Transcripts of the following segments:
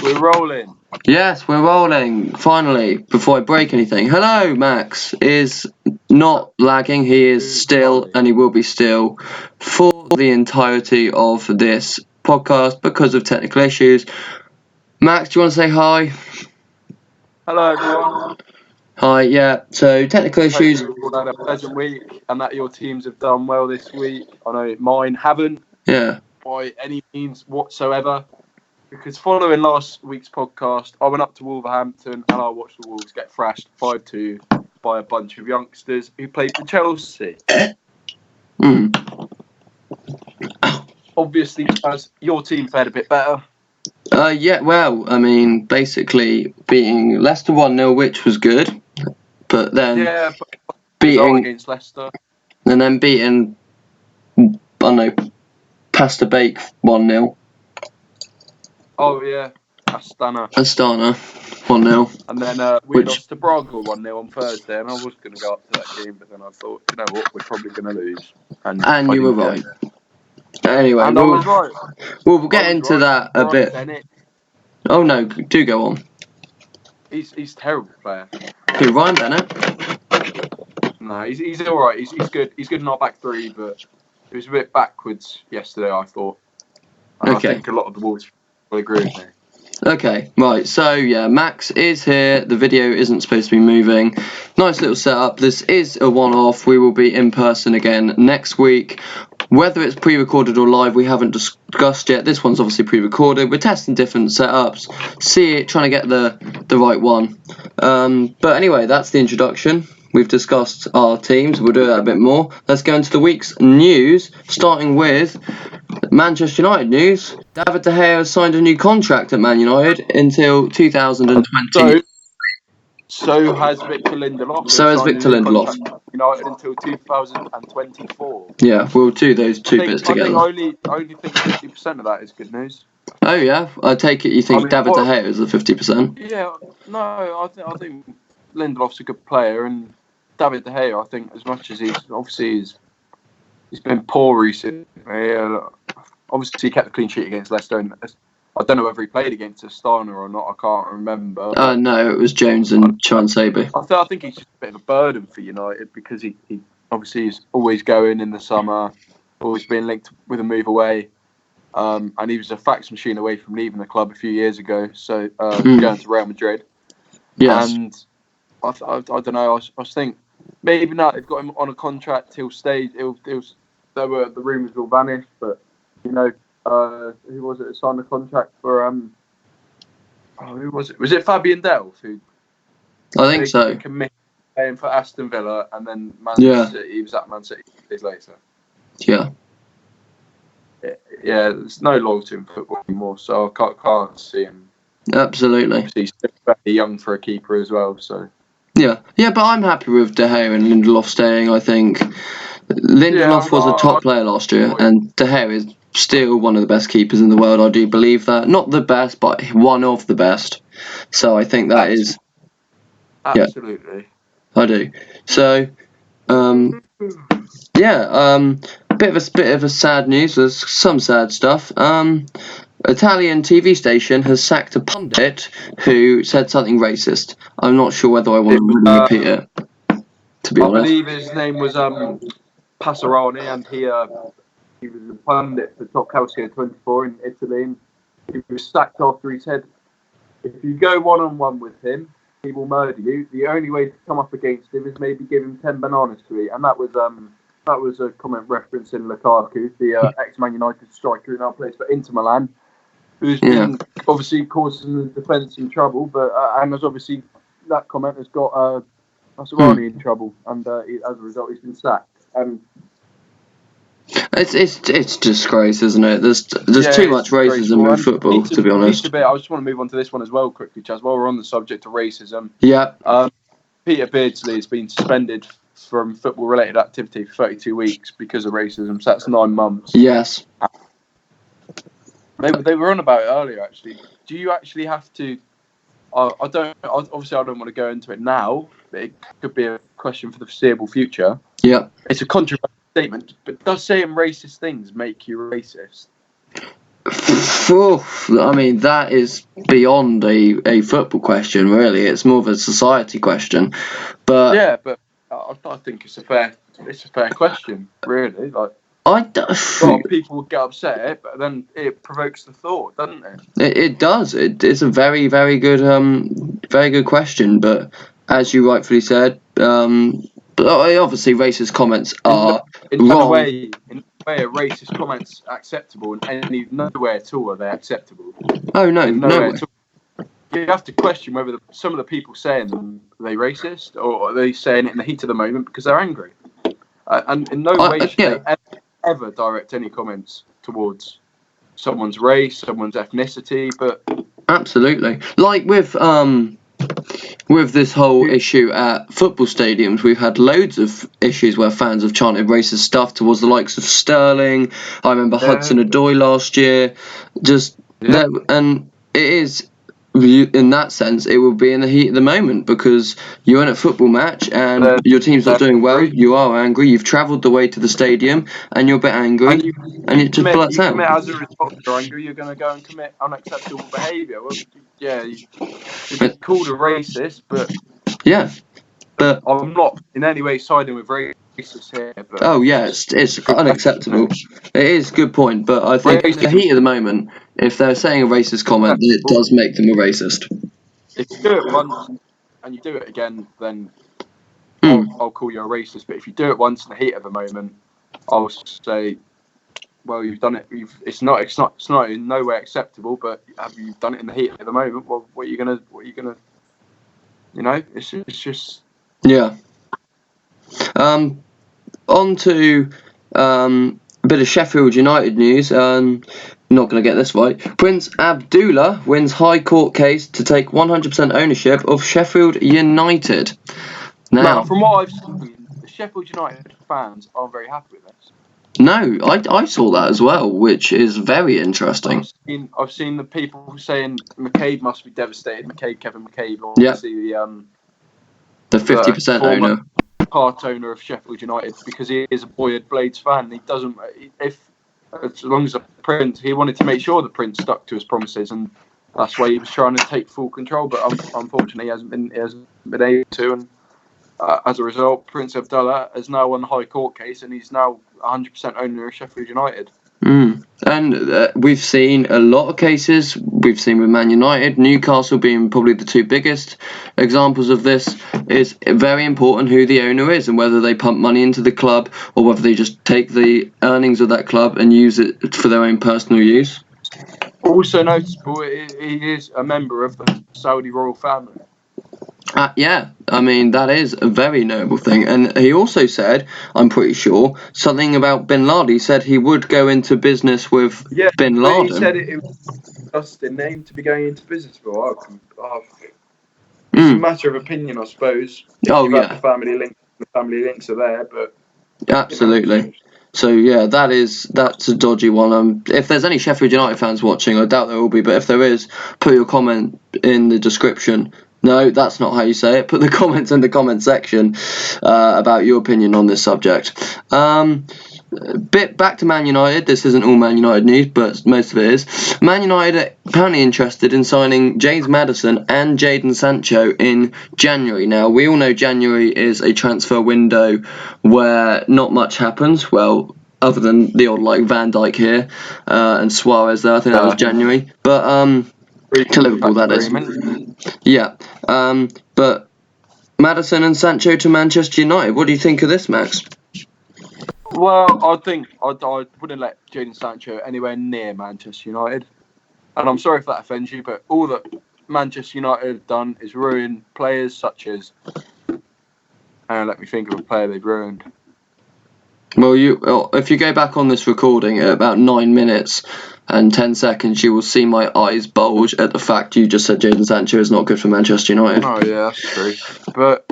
We're rolling. Yes, we're rolling, finally, before I break anything. Hello, Max is not lagging. He is still, and he will be still, for the entirety of this podcast because of technical issues. Max, do you want to say hi? Hello, everyone. Hi, yeah, so technical issues. Hope you've all had a pleasant week and that your teams have done well this week. I know mine haven't. Yeah. By any means whatsoever. Because following last week's podcast, I went up to Wolverhampton and I watched the Wolves get thrashed 5-2 by a bunch of youngsters who played for Chelsea. Obviously, as your team fared a bit better. Yeah, well, I mean, basically beating Leicester 1-0, which was good, but then beating against Leicester, and then beating, I don't know, Pasta Bake 1-0. Oh yeah, Astana 1-0. And then we lost to Braga 1-0 on Thursday, and I was going to go up to that game, but then I thought, you know what, we're probably going to lose. And you were right. Anyway, and I was right. We'll get into that a bit. Bennett. Oh no, do go on. He's a terrible player. Who, Ryan Bennett? No, he's all right. He's good. He's good in our back three, but it was a bit backwards yesterday, I thought. And I think a lot of the Wolves will agree with me. Okay, right, so yeah, Max is here. The video isn't supposed to be moving. Nice little setup. This is a one-off. We will be in person again next week. Whether it's pre-recorded or live, we haven't discussed yet. This one's obviously pre-recorded. We're testing different setups, trying to get the right one. But anyway, that's the introduction. We've discussed our teams. We'll do that a bit more. Let's go into the week's news, starting with Manchester United news. David De Gea has signed a new contract at Man United until 2020. So has Victor Lindelof. So has Victor Lindelof. United until 2024. Yeah, we'll do those two bits together. I only think 50% of that is good news. Oh yeah, I take it you think David De Gea is the 50%? Yeah, no, I think Lindelof's a good player, and David De Gea, I think, as much as he's been poor recently. Obviously, he kept a clean sheet against Leicester, and I don't know whether he played against Astana or not. I can't remember. No, it was Jones and Chansebe. I think he's just a bit of a burden for United because he obviously is always going in the summer, always being linked with a move away. And he was a fax machine away from leaving the club a few years ago, so going to Real Madrid. Yes. And I don't know. I think maybe not. They've got him on a contract. He'll stay. The rumours will vanish, but you know, who was it that signed the contract for? Who was it? Was it Fabian Delph? I think so. Committed paying for Aston Villa, and then City. He was at Man City days later. Yeah. Yeah, there's no loyalty in football anymore, so I can't see him. Absolutely. He's still very young for a keeper as well, so. Yeah, but I'm happy with De Gea and Lindelof staying. I think Lindelof was a top player last year, and De Gea is still one of the best keepers in the world. I do believe that. Not the best, but one of the best. So I think that is... Absolutely. Yeah, I do. So, bit of a sad news. There's some sad stuff. Italian TV station has sacked a pundit who said something racist. I'm not sure whether I want to really repeat it, to be honest. I believe his name was Passaroni, and he was a pundit for Top Calcio 24 in Italy. And he was sacked after he said, if you go one-on-one with him, he will murder you. The only way to come up against him is maybe give him 10 bananas to eat. And that was a comment referencing Lukaku, the ex-Man United striker who now plays for Inter Milan, who's been obviously causing the defence in trouble, but and has obviously that comment has got Passaroni in trouble, and as a result, he's been sacked. It's disgrace, isn't it? There's too much racism in football, to be honest. I just want to move on to this one as well quickly, Chaz. While we're on the subject of racism, Peter Beardsley has been suspended from football-related activity for 32 weeks because of racism. So that's 9 months. Yes. They were on about it earlier, actually. Do you actually have to... Obviously, I don't want to go into it now, but it could be a question for the foreseeable future. Yeah. It's a controversial statement, but does saying racist things make you racist? I mean, that is beyond a football question, really. It's more of a society question. But yeah, but I think it's a fair question, really. Like, a lot of people would get upset, but then it provokes the thought, doesn't it? It does. It's a very, very good question. But as you rightfully said, obviously racist comments are in wrong. no way are racist comments acceptable, and nowhere at all are they acceptable. Oh no, nowhere at all. You have to question whether some of the people saying them, are they racist, or are they saying it in the heat of the moment because they're angry? And in no way should they ever direct any comments towards someone's race, someone's ethnicity. But absolutely, like with this whole issue at football stadiums, we've had loads of issues where fans have chanted racist stuff towards the likes of Sterling. I remember Hudson-Odoi last year. And it is, in that sense, it will be in the heat of the moment because you're in a football match and your team's not doing well. You are angry. You've travelled the way to the stadium and you're a bit angry, and it just blurts out. As a result of your anger, you're going to go and commit unacceptable behaviour. Well, yeah, you've been called a racist, but yeah, but I'm not in any way siding with racists here. But it's unacceptable. It is a good point, but I think in the heat of the moment, if they're saying a racist comment, it does make them a racist. If you do it once and you do it again, then I'll call you a racist. But if you do it once in the heat of the moment, I'll say, well, you've done it. It's not in no way acceptable. But have you done it in the heat of the moment? Well, what are you gonna? You know, it's just. Yeah. On to a bit of Sheffield United news. Not going to get this right. Prince Abdullah wins High Court case to take 100% ownership of Sheffield United. Now, from what I've seen, the Sheffield United fans aren't very happy with this. No, I saw that as well, which is very interesting. I've seen the people saying McCabe must be devastated. Kevin McCabe, obviously the 50% owner. Part owner of Sheffield United, because he is a Boyard Blades fan. He doesn't, as long as the Prince, he wanted to make sure the Prince stuck to his promises, and that's why he was trying to take full control. But unfortunately, he hasn't been able to. And as a result, Prince Abdullah has now won the High Court case, and he's now 100% owner of Sheffield United. And we've seen a lot of cases. We've seen with Man United, Newcastle being probably the two biggest examples of this. It's very important who the owner is and whether they pump money into the club or whether they just take the earnings of that club and use it for their own personal use. Also noticeable, he is a member of the Saudi royal family. Yeah, I mean, that is a very noble thing. And he also said, I'm pretty sure, something about Bin Laden. He said he would go into business with Bin Laden. He said it was just a name to be going into business for. It's a matter of opinion, I suppose. The family links are there, but... Absolutely. So, yeah, that's a dodgy one. If there's any Sheffield United fans watching, I doubt there will be, but if there is, put your comment in the description. No, that's not how you say it. Put the comments in the comment section about your opinion on this subject. Bit back to Man United. This isn't all Man United news, but most of it is. Man United are apparently interested in signing James Maddison and Jadon Sancho in January. Now, we all know January is a transfer window where not much happens. Well, other than the odd like Van Dijk here and Suarez there. I think that was January. But to Liverpool, that is. Yeah. But Maddison and Sancho to Manchester United. What do you think of this, Max? Well, I think I wouldn't let Jadon Sancho anywhere near Manchester United. And I'm sorry if that offends you, but all that Manchester United have done is ruin players such as... let me think of a player they've ruined. Well, if you go back on this recording at about 9 minutes and 10 seconds, you will see my eyes bulge at the fact you just said Jadon Sancho is not good for Manchester United. Oh, yeah, that's true. But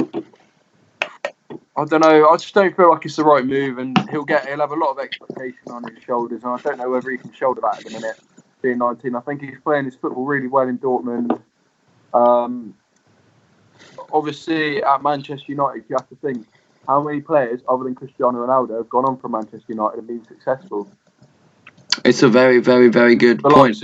I don't know. I just don't feel like it's the right move, and he'll have a lot of expectation on his shoulders, and I don't know whether he can shoulder that at the minute. Being 19, I think he's playing his football really well in Dortmund. Obviously, at Manchester United, you have to think how many players other than Cristiano Ronaldo have gone on from Manchester United and been successful. It's a very, very, very good point.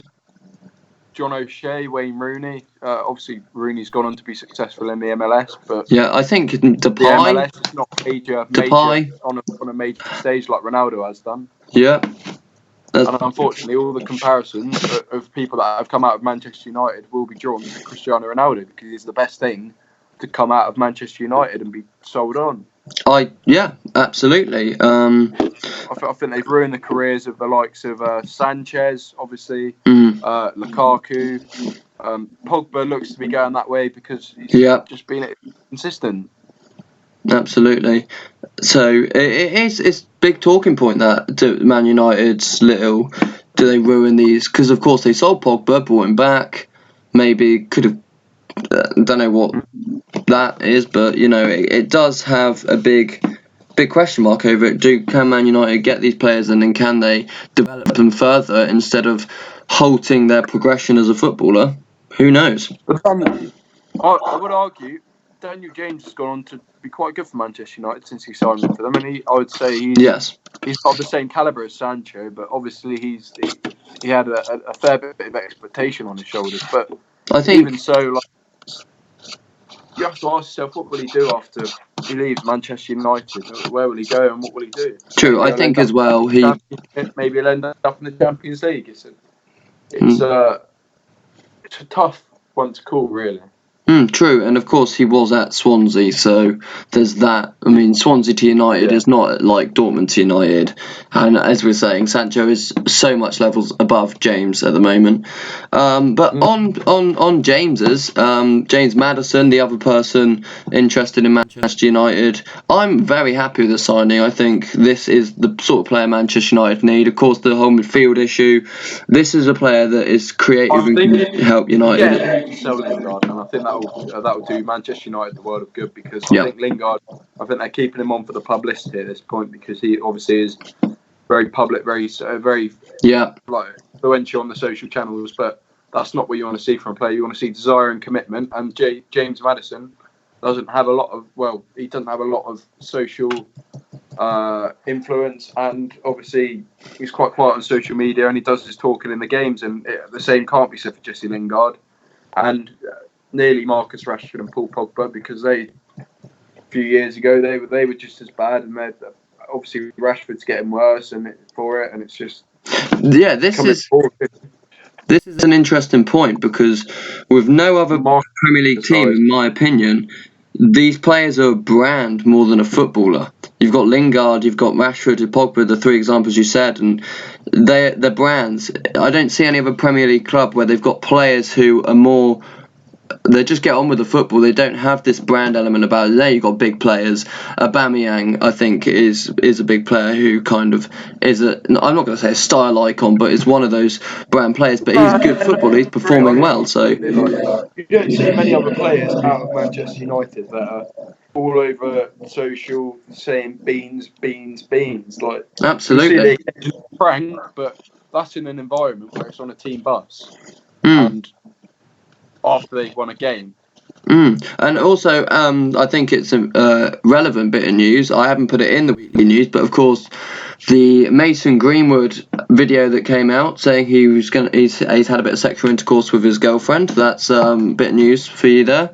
John O'Shea, Wayne Rooney. Obviously, Rooney's gone on to be successful in the MLS, but Yeah, I think the Depay. MLS is not major Depay. on a major stage like Ronaldo has done. Yeah. And unfortunately, all the comparisons of people that have come out of Manchester United will be drawn to Cristiano Ronaldo because he's the best thing to come out of Manchester United and be sold on. Yeah, absolutely. I think they've ruined the careers of the likes of Sanchez, obviously, Lukaku. Pogba looks to be going that way because he's just been consistent. Absolutely. So it's a big talking point that to Man United's little. Do they ruin these? Because of course they sold Pogba, brought him back. Maybe could have. Don't know what that is, but you know it does have a big question mark over it. Can Man United get these players and then can they develop them further instead of halting their progression as a footballer? Who knows? But I would argue Daniel James has gone on to be quite good for Manchester United since he signed for them, and I would say he's not the same calibre as Sancho, but obviously he had a fair bit of expectation on his shoulders. But I think even so, like, you have to ask yourself, what will he do after he leaves Manchester United? Where will he go and what will he do? True, I think as well maybe he'll end up in the Champions League. It's a tough one to call, really. True, and of course he was at Swansea, so there's that. I mean, Swansea to United is not like Dortmund to United, and as we're saying, Sancho is so much levels above James at the moment. But on James's, James Maddison, the other person interested in Manchester United, I'm very happy with the signing. I think this is the sort of player Manchester United need. Of course, the whole midfield issue. This is a player that is creative and can help United. Yeah, sell Lingard, and I think that will do Manchester United the world of good because I think Lingard. I think they're keeping him on for the publicity at this point because he obviously is very public, very like influential on the social channels. But that's not what you want to see from a player. You want to see desire and commitment. And James Maddison doesn't have a lot of social influence, and obviously he's quite quiet on social media, and he does his talking in the games. And the same can't be said for Jesse Lingard and nearly Marcus Rashford and Paul Pogba because a few years ago they were just as bad, and obviously Rashford's getting worse and it's just this is an interesting point because with no other Premier League team, in my opinion, these players are a brand more than a footballer. You've got Lingard, you've got Rashford, and Pogba, the three examples you said, and they're brands. I don't see any other Premier League club where they've got players who are more. They just get on with the football. They don't have this brand element about it. There you've got big players. Aubameyang, I think, is a big player who kind of is I'm not going to say a style icon, but is one of those brand players. But he's good football. He's performing well. So you don't see many other players out of Manchester United that are all over social saying beans. Like absolutely, you see prank, but that's in an environment where it's on a team bus and after they've won a game. And also, I think it's a relevant bit of news. I haven't put it in the weekly news, but of course, the Mason Greenwood video that came out saying he's had a bit of sexual intercourse with his girlfriend. That's a bit of news for you there.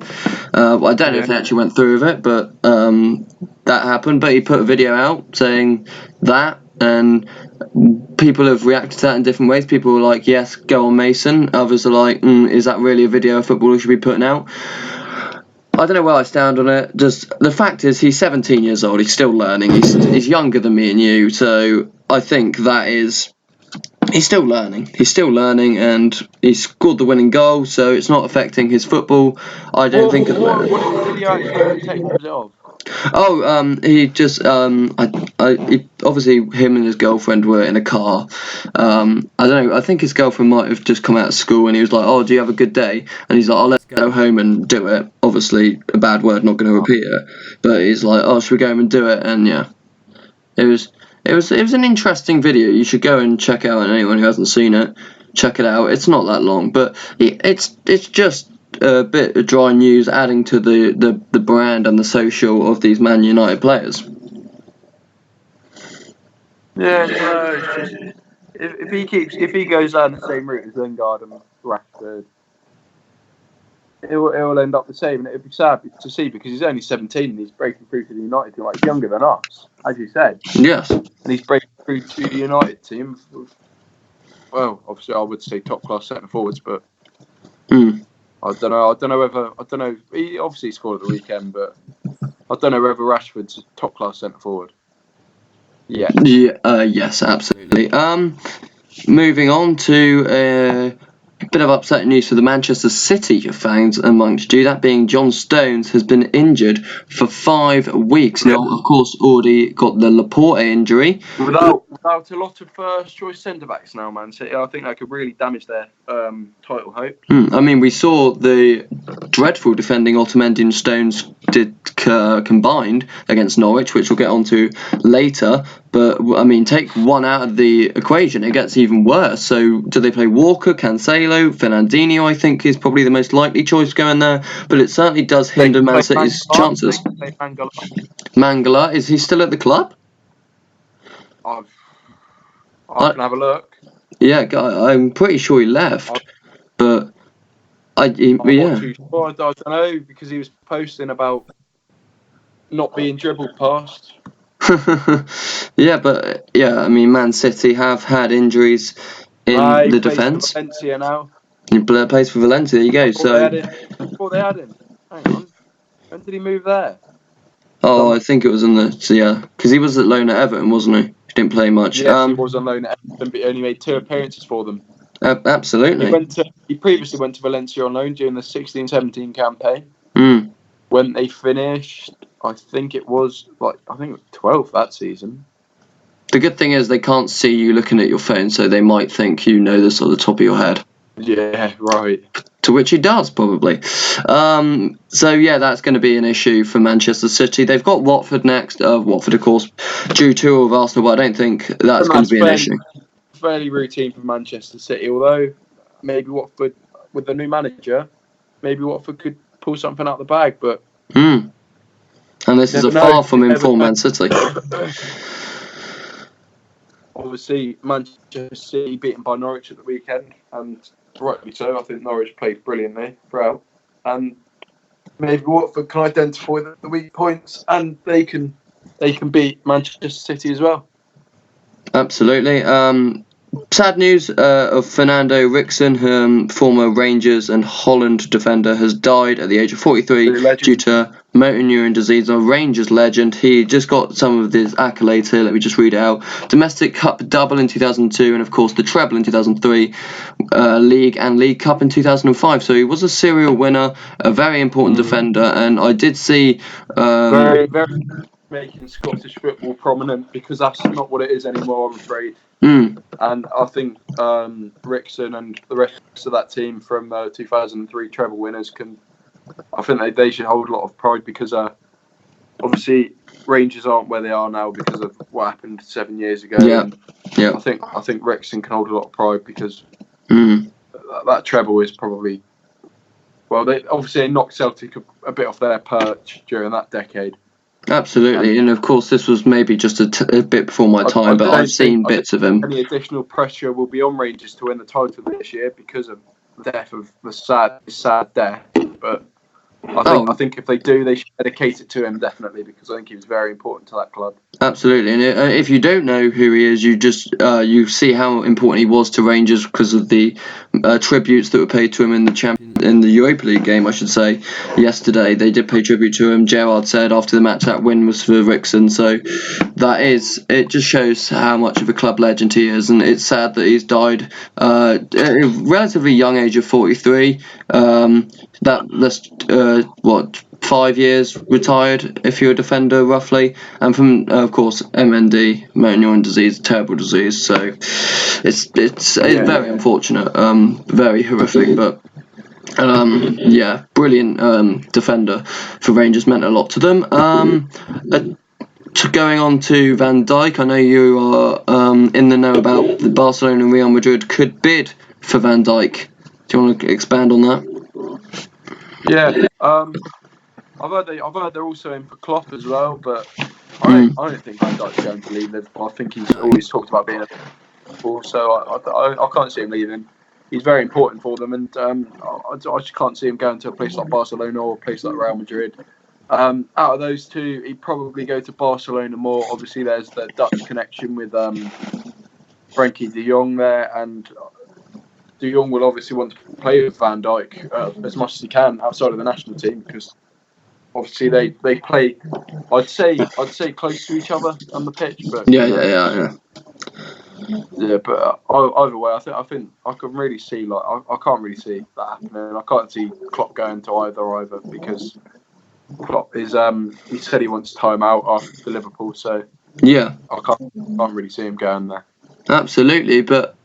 I don't know if they actually went through with it, but that happened. But he put a video out saying that, and people have reacted to that in different ways. People were like, yes, go on Mason. Others are like, is that really a video a footballer should be putting out? I don't know where I stand on it. Just the fact is, he's 17 years old. He's still learning. He's younger than me and you. So I think that is he's still learning. He's still learning, and he scored the winning goal. So it's not affecting his football. I don't think. What did the video actually take it of? He just obviously him and his girlfriend were in a car. I don't know. I think his girlfriend might have just come out of school, and he was like, "Oh, do you have a good day?" And he's like, "Oh, let's go home and do it." Obviously, a bad word, not going to repeat it. But he's like, "Oh, should we go home and do it?" And yeah, it was an interesting video. You should go and check it out. And anyone who hasn't seen it, check it out. It's not that long, but it's just a bit of dry news adding to the brand and the social of these Man United players. Yeah, if he goes down the same route as Lingard and Rashford, it will end up the same, and it'll be sad to see because he's only 17 and he's breaking through to the United team. Like, he's younger than us, as you said. Yes. And he's breaking through to the United team. Well, obviously, I would say top class centre forwards, but I don't know. He obviously scored at the weekend, but I don't know whether Rashford's a top class centre forward. Yeah. Yes, absolutely. Moving on to a bit of upsetting news for the Manchester City fans amongst you, that being John Stones has been injured for 5 weeks. Now, of course, already got the Laporte injury. Without a lot of first choice centre backs now, Man City, I think that could really damage their title hope. I mean, we saw the dreadful defending Otamendi and Stones did combined against Norwich, which we'll get onto later. But I mean, take one out of the equation, it gets even worse. So, do they play Walker, Cancelo, Fernandinho? I think is probably the most likely choice going there. But it certainly does hinder Man City's chances. Mangala, is he still at the club? I can have a look. Yeah, I'm pretty sure he left, but I'm not too sure. I don't know because he was posting about not being dribbled past. I mean, Man City have had injuries in the defence. Valencia now. He plays for Valencia. There you go. Before they had him. Hang on. When did he move there? Oh, I think it was because he was at loan at Everton, wasn't he? He didn't play much. Yes, he was on loan at Everton, but he only made 2 appearances for them. Absolutely. He previously went to Valencia on loan during the 16-17 campaign. When they finished, I think it was 12th that season. The good thing is they can't see you looking at your phone, so they might think you know this off the top of your head. Yeah, right. To which he does, probably. That's going to be an issue for Manchester City. They've got Watford next. Watford, of course, drew 2 of Arsenal, but I don't think that's going to be an issue. Fairly routine for Manchester City, although maybe Watford, with the new manager, maybe Watford could pull something out of the bag, but... And this is a far from informed Man City. Obviously, Manchester City beaten by Norwich at the weekend, and rightly so. I think Norwich played brilliantly throughout, and maybe Watford can identify the weak points, and they can beat Manchester City as well. Absolutely. Sad news of Fernando Ricksen, former Rangers and Holland defender, has died at the age of 43 due to motor neuron disease. A Rangers legend. He just got some of his accolades here. Let me just read it out. Domestic Cup double in 2002, and of course the treble in 2003, League and League Cup in 2005. So he was a serial winner, a very important defender, and I did see... very, very making Scottish football prominent, because that's not what it is anymore, I'm afraid. And I think Ricksen and the rest of that team from 2003 treble winners they should hold a lot of pride, because obviously Rangers aren't where they are now because of what happened 7 years ago. Yeah. I think Ricksen can hold a lot of pride, because that treble is probably... Well, they knocked Celtic a bit off their perch during that decade. Absolutely, and of course this was maybe just a bit before my time, but I've seen bits of him. Any additional pressure will be on Rangers to win the title this year because of the death of the sad death. But I think if they do, they should dedicate it to him, definitely, because I think he was very important to that club. Absolutely, and if you don't know who he is, you just you see how important he was to Rangers because of the tributes that were paid to him in the Europa League game, I should say. Yesterday, they did pay tribute to him. Gerrard said after the match that win was for Ricksen, so it just shows how much of a club legend he is, and it's sad that he's died at a relatively young age of 43. That's 5 years retired if you're a defender, roughly, and from of course MND, motor neuron disease, terrible disease. So it's very unfortunate, very horrific, but brilliant defender for Rangers, meant a lot to them. Going on to Van Dijk, I know you are in the know about the Barcelona and Real Madrid could bid for Van Dijk. Do you want to expand on that? Yeah, I've heard they're also in for Klopp as well, but I don't think Van Dijk's going to leave Liverpool. I think he's always talked about being Liverpool, so I can't see him leaving. He's very important for them, and I just can't see him going to a place like Barcelona or a place like Real Madrid. Out of those two, he'd probably go to Barcelona more. Obviously, there's the Dutch connection with Frankie de Jong there, and de Jong will obviously want to play with Van Dijk as much as he can outside of the national team, because obviously they play. I'd say close to each other on the pitch, but Yeah. Yeah, but either way, I think I can really see I can't really see that happening. I can't see Klopp going to either because Klopp is he said he wants time out after Liverpool, so yeah, I can't really see him going there. absolutely. But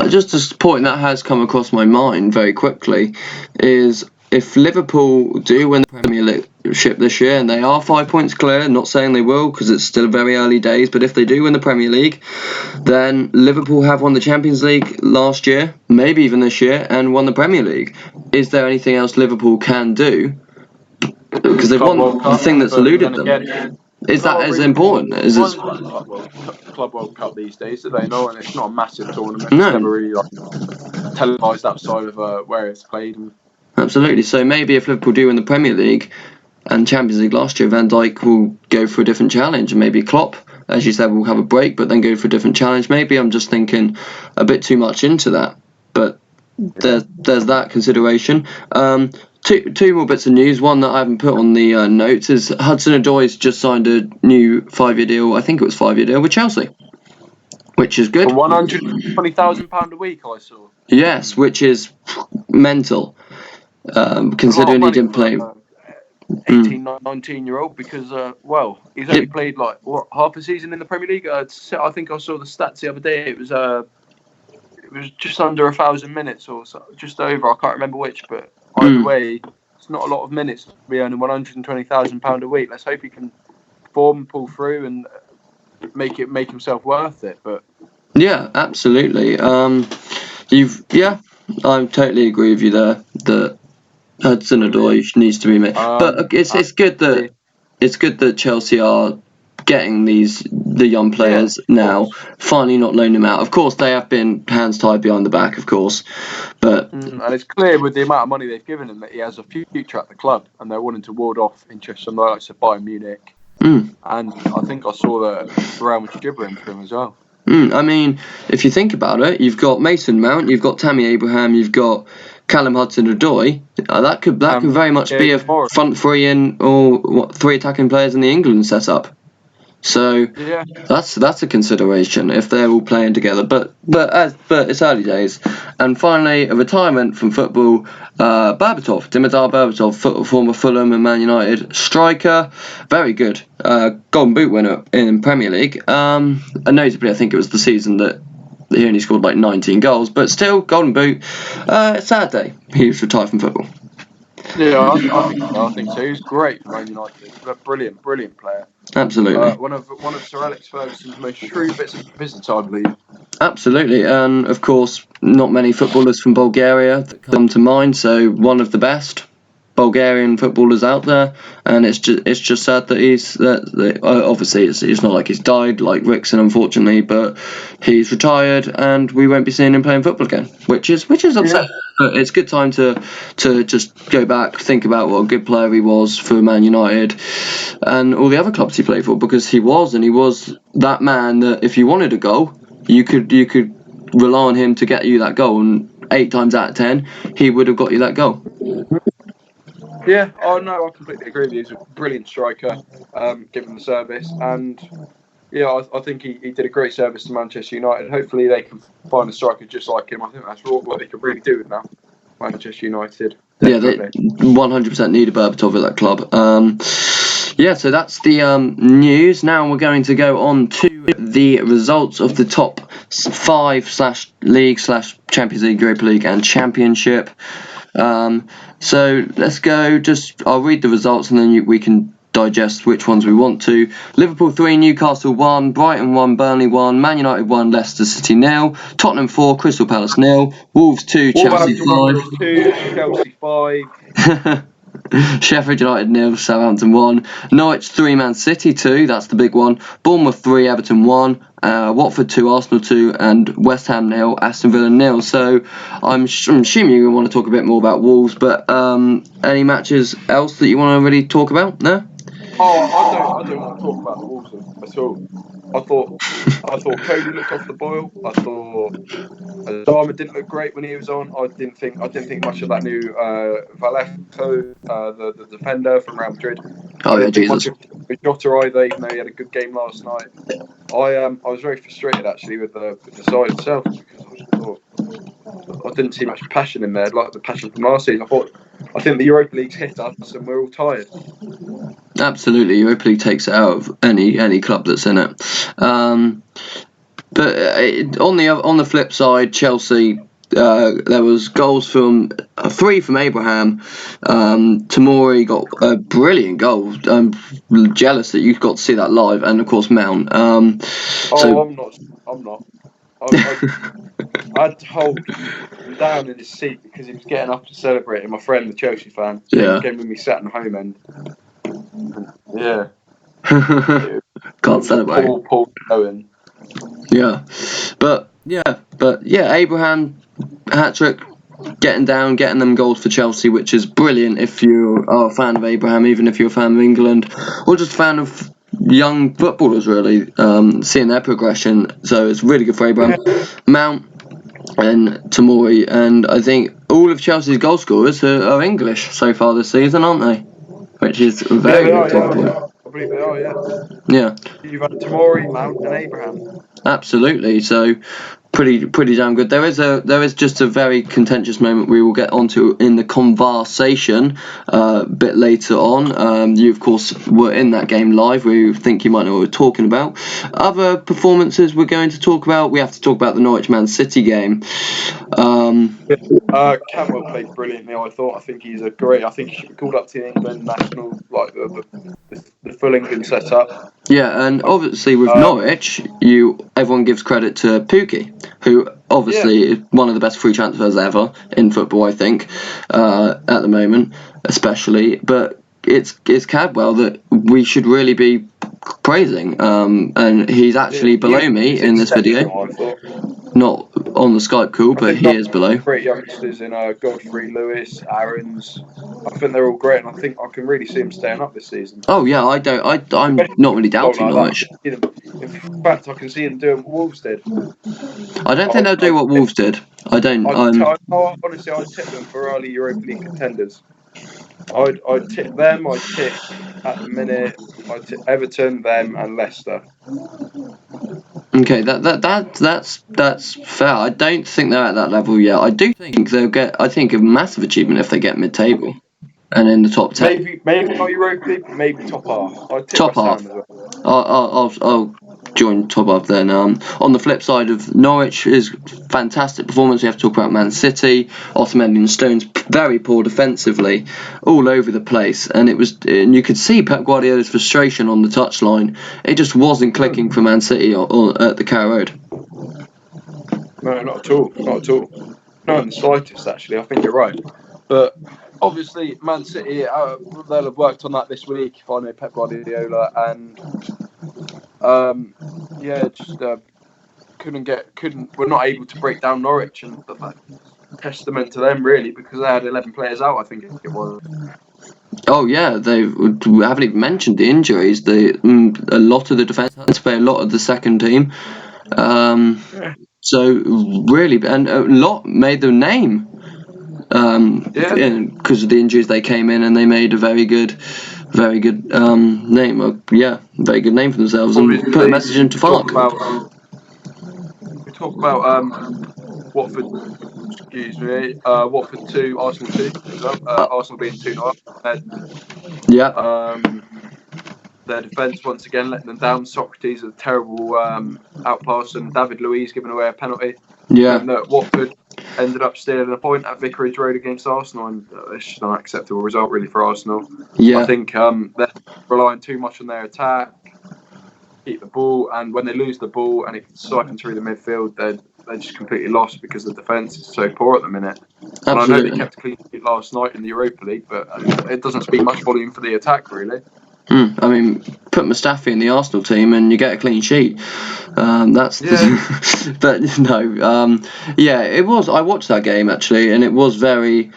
just a point that has come across my mind very quickly is if Liverpool do win the Premier League this year, and they are 5 points clear, not saying they will because it's still very early days, but if they do win the Premier League, then Liverpool have won the Champions League last year, maybe even this year, and won the Premier League. Is there anything else Liverpool can do? Because they've won the thing that's eluded them. Is that as important? Club World Cup these days, do they? No, and it's not a massive tournament. No. It's never really televised outside of where it's played. Absolutely. So maybe if Liverpool do win the Premier League and Champions League last year, Van Dijk will go for a different challenge, and maybe Klopp, as you said, will have a break but then go for a different challenge. Maybe I'm just thinking a bit too much into that, but there's that consideration. Two more bits of news. One that I haven't put on the notes is Hudson-Odoi's just signed a new 5-year deal. I think it was 5-year deal with Chelsea, which is good. For £120,000 a week, I saw. Yes, which is mental. Considering he didn't play 18, 19-year-old, because he's only played half a season in the Premier League. I think I saw the stats the other day. It was just under 1,000 minutes or so, just over. I can't remember which, but either way, it's not a lot of minutes to be earning £120,000 a week. Let's hope he can perform, pull through, and make himself worth it. But yeah, absolutely. I totally agree with you there that Hudson-Odoi needs to be made. But it's good that Chelsea are getting the young players now, finally not loaning them out. Of course, they have been hands tied behind the back, of course, but and it's clear with the amount of money they've given him that he has a future at the club, and they're wanting to ward off interest from the likes of Bayern Munich. And I think I saw that Real Madrid were in for him as well. I mean, if you think about it, you've got Mason Mount, you've got Tammy Abraham, you've got Callum Hudson-Odoi. That could very much be a front three or three attacking players in the England setup. So that's a consideration if they're all playing together. But it's early days. And finally, a retirement from football. Dimitar Berbatov, former Fulham and Man United striker, very good. Golden Boot winner in Premier League. And notably, I think it was the season that he only scored 19 goals, but still, Golden Boot. Sad day. He was retired from football. Yeah, I think so. He was great for Man United. A brilliant player. Absolutely. One of Sir Alex Ferguson's most shrewd bits of business, I believe. Absolutely, and of course, not many footballers from Bulgaria that come to mind. So one of the best Bulgarian footballers out there, and it's just sad that obviously it's not like he's died like Rickson, unfortunately, but he's retired and we won't be seeing him playing football again, which is upsetting. Yeah. But it's a good time to just go back, think about what a good player he was for Man United and all the other clubs he played for, because he was that man that if you wanted a goal, you could rely on him to get you that goal, and 8 times out of 10 he would have got you that goal. Yeah, I completely agree with you. He's a brilliant striker, given the service, and I think he did a great service to Manchester United. Hopefully they can find a striker just like him. I think that's what they could really do with now, Manchester United. Definitely. Yeah, they 100% need a Berbatov at that club. So that's the news. Now we're going to go on to the results of the top 5/League/Champions League, Europa League and Championship. So let's go. I'll read the results and then we can digest which ones we want to. Liverpool 3, Newcastle 1, Brighton 1, Burnley 1, Man United 1, Leicester City 0, Tottenham 4, Crystal Palace 0, Wolves 2, Chelsea 5. 2, Chelsea 5. Sheffield United 0, Southampton 1. Norwich 3, Man City 2, that's the big one. Bournemouth 3, Everton 1. Watford 2, Arsenal 2, and West Ham 0, Aston Villa 0. So I'm assuming you want to talk a bit more about Wolves, but any matches else that you want to really talk about? No? Oh, I don't want to talk about the Wolves at all. I thought Cody looked off the boil. I thought Adama didn't look great when he was on. I didn't think much of that new Vallejo, the defender from Real Madrid. Oh, I yeah, didn't think Jesus. much of Jota either, even though he had a good game last night. I was very frustrated actually with the side itself, because I didn't see much passion in there, like the passion from last season. I think the Europa League's hit us and we're all tired. Absolutely, Europa League takes it out of any club that's in it. But on the flip side, Chelsea, there was goals from 3 from Abraham. Tamori got a brilliant goal. I'm jealous that you got to see that live, and of course Mount. I'm not. I had to hold him down in his seat because he was getting up and celebrating. My friend, the Chelsea fan, came with me, sat in the home end. Yeah. Can't celebrate. Paul going. Yeah, but Abraham hat-trick, getting them goals for Chelsea, which is brilliant if you are a fan of Abraham, even if you're a fan of England, or just a fan of young footballers, really, seeing their progression. So it's really good for Abraham. Mount and Tamori, and I think all of Chelsea's goal scorers are English so far this season, aren't they? Which is very good. I believe they are, yeah. Yeah. You've had Tamori, Mount, and Abraham. Absolutely. So pretty damn good. There is just a very contentious moment we will get onto in the conversation a bit later on. You of course were in that game live. We think you might know what we're talking about. Other performances we're going to talk about. We have to talk about the Norwich Man City game. Cantwell played brilliantly. I think he's a great. I think he should be called up to the England national, like the full England setup. Yeah, and obviously with Norwich, everyone gives credit to Pukki, who obviously is one of the best free transfers ever in football, I think, at the moment, especially. But it's Cadwell that we should really be praising, and he's actually below me in this video. Not on the Skype call, but he is below. Great youngsters in Godfrey, Lewis, Aarons. I think they're all great, and I think I can really see them staying up this season. Oh yeah, I'm not really doubting Norwich. In fact, I can see them doing what Wolves did. I don't think they'll do what Wolves did. I don't. Honestly, I'd tip them for early Europa League contenders. I'd tip them. I'd tip at the minute. I'd tip Everton, them, and Leicester. Okay, that's fair. I don't think they're at that level yet. I do think they'll get. I think a massive achievement if they get mid-table and in the top 10. Maybe not Europa League, maybe top half. I'd tip top half. As well. I'll join top half then. On the flip side of Norwich is fantastic performance. We have to talk about Man City. Otamendi and Stones very poor defensively, all over the place, and you could see Pep Guardiola's frustration on the touchline. It just wasn't clicking for Man City or at the Carrow Road. No, not at all. Not in the slightest, actually. I think you're right. But obviously, Man City, they'll have worked on that this week, if I know Pep Guardiola, and we're not able to break down Norwich, and testament to them really, because they had 11 players out, I think it was. Oh yeah, we haven't even mentioned the injuries. A lot of the defence had to play a lot of the second team. So really, and a lot made their name. Because of the injuries, they came in and they made a very good name. Very good name for themselves, and put a message into Fark. We talk about Watford. Excuse me. Watford 2, Arsenal 2. Arsenal being 2-0. Yeah. Their defence once again letting them down. Socrates a terrible outpass, and David Luiz giving away a penalty. Yeah. And Watford ended up stealing a point at Vicarage Road against Arsenal, and it's just an unacceptable result really for Arsenal. Yeah. I think they're relying too much on their attack, keep the ball, and when they lose the ball and it's cycling through the midfield, they're just completely lost because the defence is so poor at the minute. Absolutely. And I know they kept a clean sheet last night in the Europa League, but it doesn't speak much volume for the attack, really. I mean, put Mustafi in the Arsenal team and you get a clean sheet. But no, it was. I watched that game actually, and it was very.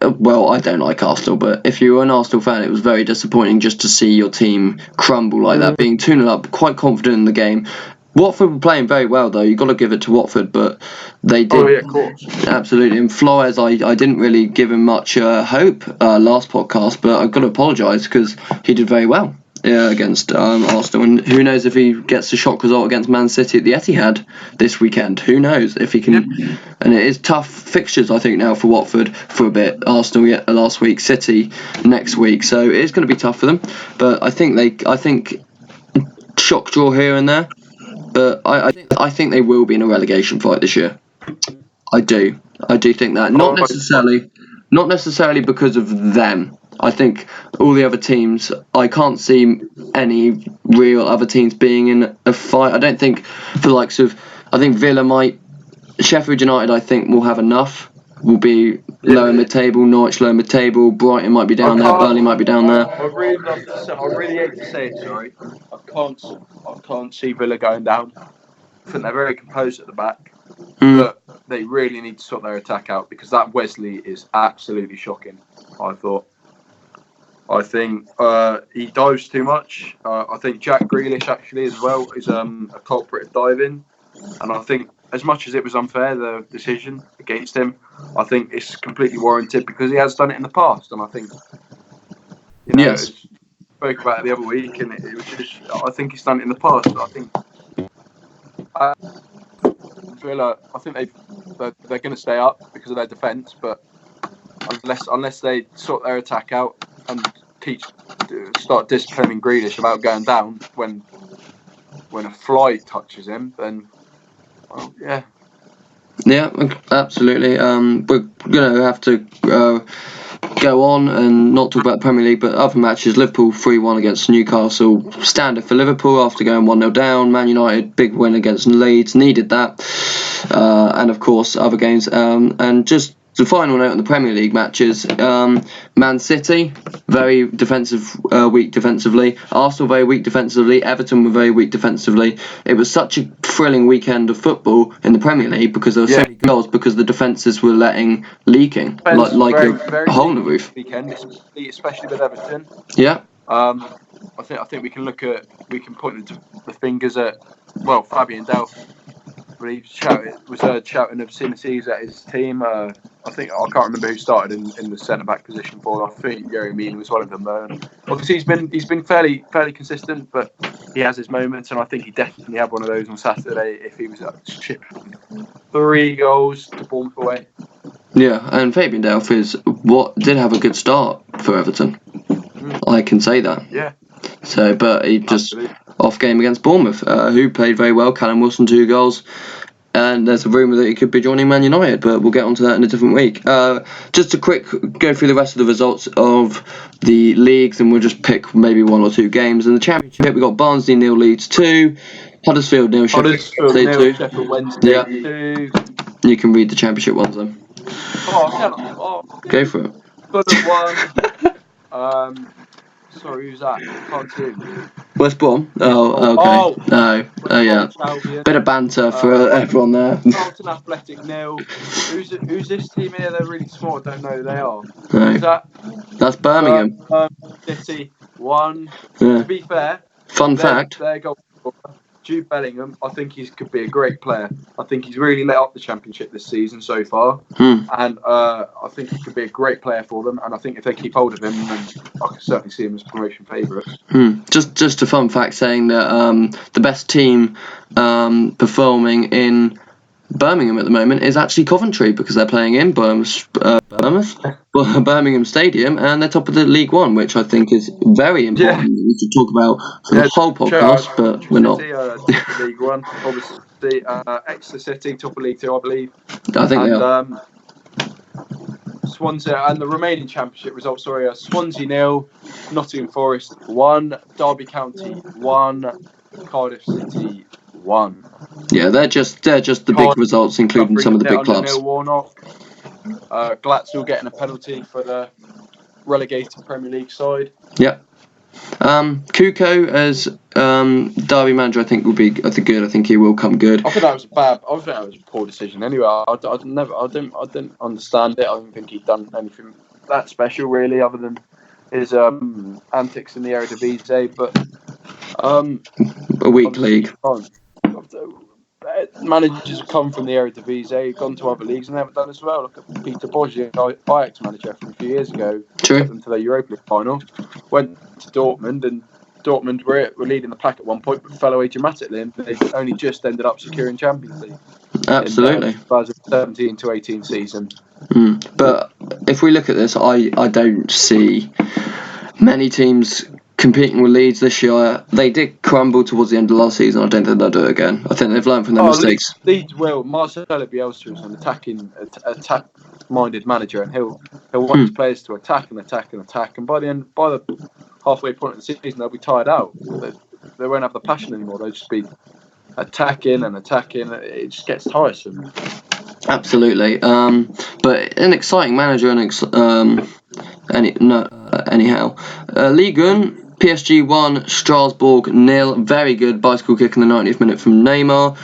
Well, I don't like Arsenal, but if you were an Arsenal fan, it was very disappointing just to see your team crumble like that, being 2-0 up, quite confident in the game. Watford were playing very well, though. You've got to give it to Watford, but they did. Oh, yeah, of course. Absolutely. And Flores, I didn't really give him much hope last podcast, but I've got to apologise because he did very well against Arsenal. And who knows if he gets a shock result against Man City at the Etihad this weekend. Who knows if he can. Yep. And it is tough fixtures, I think, now for Watford for a bit. Arsenal last week, City next week. So it is going to be tough for them. But I think shock draw here and there. But I think they will be in a relegation fight this year. I do think that. Not necessarily because of them. I think all the other teams, I can't see any real other teams being in a fight. I don't think for the likes of, I think Villa might, Sheffield United I think will have enough. Will be lower mid-table, Norwich lower mid-table, Brighton might be down there, Burnley might be down there. I really hate to say it, sorry. I can't see Villa going down. I think they're very composed at the back, but they really need to sort their attack out because that Wesley is absolutely shocking. I think he dives too much. I think Jack Grealish actually as well is a culprit of diving, and I think as much as it was unfair the decision against him, I think it's completely warranted because he has done it in the past, and I think spoke about it the other week, and it was just I think he's done it in the past. I think Villa, I think they're going to stay up because of their defence, but unless they sort their attack out and start disciplining Grealish about going down when a fly touches him, then yeah. Yeah, absolutely. We're going to have to go on and not talk about the Premier League, but other matches. Liverpool 3-1 against Newcastle. Standard for Liverpool after going 1-0 down. Man United, big win against Leeds. Needed that. And of course, other games. And just the final note on the Premier League matches. Man City, very weak defensively. Arsenal, very weak defensively. Everton were very weak defensively. It was such a thrilling weekend of football in the Premier League because there were so many goals because the defences were leaking like a hole in the roof. Weekend, especially with Everton. Yeah. I think we can point the fingers at Fabian Delph. He was shouting obscenities at his team. I can't remember who started in the centre back position for. I think Yerry Mina was one of them though. And obviously he's been fairly consistent, but he has his moments, and I think he definitely had one of those on Saturday if he was chipping 3 goals to Bournemouth away. Yeah, and Fabian Delph did have a good start for Everton. I can say that. Yeah. So, but he just off game against Bournemouth, who played very well. Callum Wilson 2 goals, and there's a rumour that he could be joining Man United, but we'll get onto that in a different week. Just a quick go through the rest of the results of the leagues, and we'll just pick maybe 1 or 2 games. In the Championship, we got Barnsley 0, Leeds 2, Huddersfield 0, Sheffield 2. Sheffield Wednesday 2. You can read the Championship ones then. Go for it. Fulham 1. Sorry, who's that? Can't see him. West Brom? Oh, okay. No. Oh, yeah. Albion. Bit of banter for everyone there. Charlton Athletic 0. Who's this team here? They're really small. I don't know who they are. No. Who's that? That's Birmingham. City 1. Yeah. To be fair, Fun fact. Their goal, Jude Bellingham, I think he could be a great player. I think he's really lit up the Championship this season so far. And I think he could be a great player for them. And I think if they keep hold of him, then I can certainly see him as promotion favourites. Just a fun fact saying that the best team performing in Birmingham at the moment is actually Coventry because they're playing in Birmingham Stadium and they're top of the League One, which I think is very important to talk about for the whole podcast, but we're not. Top of League One, obviously. Exeter City, top of League 2, I believe. I think they are. Swansea and the remaining Championship results. Swansea 0, Nottingham Forest 1, Derby County 1, Cardiff City 1. Yeah, they're just the big results, including some of the big clubs. Neil Warnock. Glatzel getting a penalty for the relegated Premier League side. Yep. Kuko as Derby manager, I think will be good. I think he will come good. I think that was a poor decision. Anyway, I didn't understand it. I don't think he'd done anything that special really, other than his antics in the Eredivisie. But a weak league. Managers have come from the Eredivisie, gone to other leagues, and they haven't done as well. Look at Peter Bosz, the Ajax manager from a few years ago. True. Took them to the Europa League final. Went to Dortmund, and Dortmund were leading the pack at one point, but fell away dramatically, and they only just ended up securing Champions League. Absolutely. In the 2017 to 18 season. But if we look at this, I don't see many teams competing with Leeds this year. They did crumble towards the end of last season. I don't think they'll do it again. I think they've learned from their mistakes. Leeds will. Marcelo Bielsa is an attack-minded manager, and he'll want his players to attack, and by the halfway point of the season, they'll be tired out. They won't have the passion anymore. They'll just be attacking. It just gets tiresome. Absolutely. But an exciting manager, anyhow. Ligue 1. PSG 1, Strasbourg 0. Very good bicycle kick in the 90th minute from Neymar,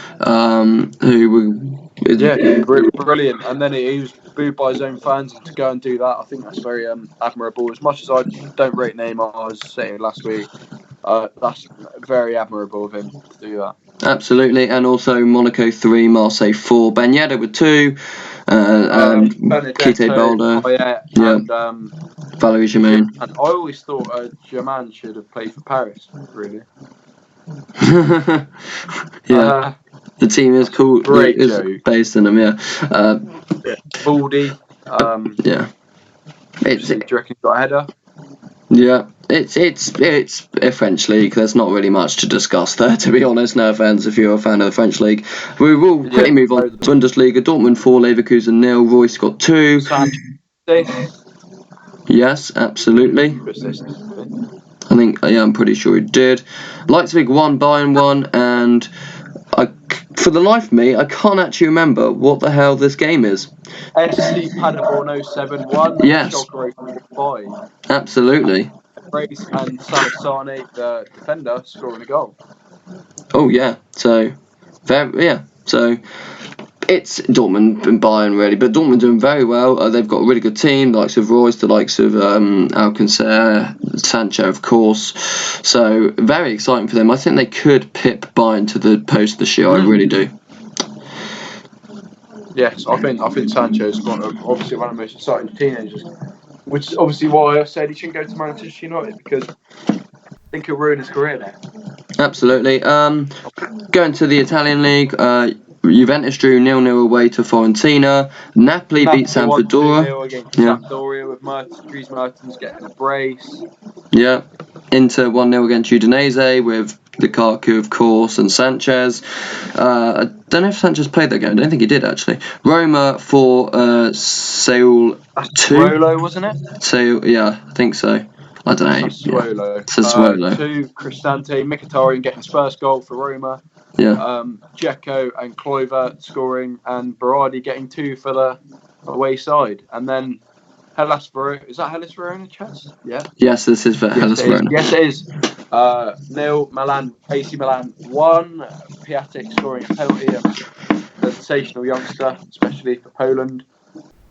brilliant. And then he was booed by his own fans, and to go and do that, I think that's very admirable. As much as I don't rate Neymar, as I said last week, that's very admirable of him to do that. Absolutely. And also Monaco 3, Marseille 4, Ben Yedder with 2, and Kite Baldo, and Valerie Germain. And I always thought Germain should have played for Paris, really. The team is cool. Great is based in them, Baldy. Do you reckon he got a header? Yeah, it's a French league. There's not really much to discuss there, to be honest. No offense if you're a fan of the French league. We will quickly move on to Bundesliga. Dortmund 4, Leverkusen 0. Royce got 2. Yes, absolutely. I think, I'm pretty sure he did. Leipzig 1, Bayern 1, and for the life of me, I can't actually remember what the hell this game is. SC Paderborn 0-7-1. Yes. 5. Absolutely. Grace and Salazar, the defender, scoring a goal. Oh yeah. So it's Dortmund and Bayern really, but Dortmund doing very well. They've got a really good team, the likes of Royce, the likes of Alcancer, Sancho, of course. So very exciting for them. I think they could pip Bayern to the post this year. I really do. Yes, I think Sancho's obviously one of the most exciting teenagers, which is obviously why I said he shouldn't go to Manchester United, because I think he'll ruin his career there. Absolutely. Going to the Italian league, Juventus drew 0-0 away to Fiorentina. Napoli beat Sampdoria. Against Sampdoria with Dries Mertens getting a brace. Yeah. Inter 1-0 against Udinese with Lukaku, of course, and Sanchez. I don't know if Sanchez played that game. I don't think he did, actually. Roma for Seoul 2. Sassuolo, wasn't it? Seoul, yeah, I think so. I don't know. Sassuolo. 2, Cristante, Mkhitaryan getting his first goal for Roma. Yeah. Dzeko and Kluivert scoring, and Berardi getting 2 for the away side. And then Hellas Verona. Is that Hellas Verona, Chess? Yeah. Yes, this is for Hellas Verona. Yes, it is. 0, AC Milan 1. Piatek scoring a penalty. A sensational youngster, especially for Poland.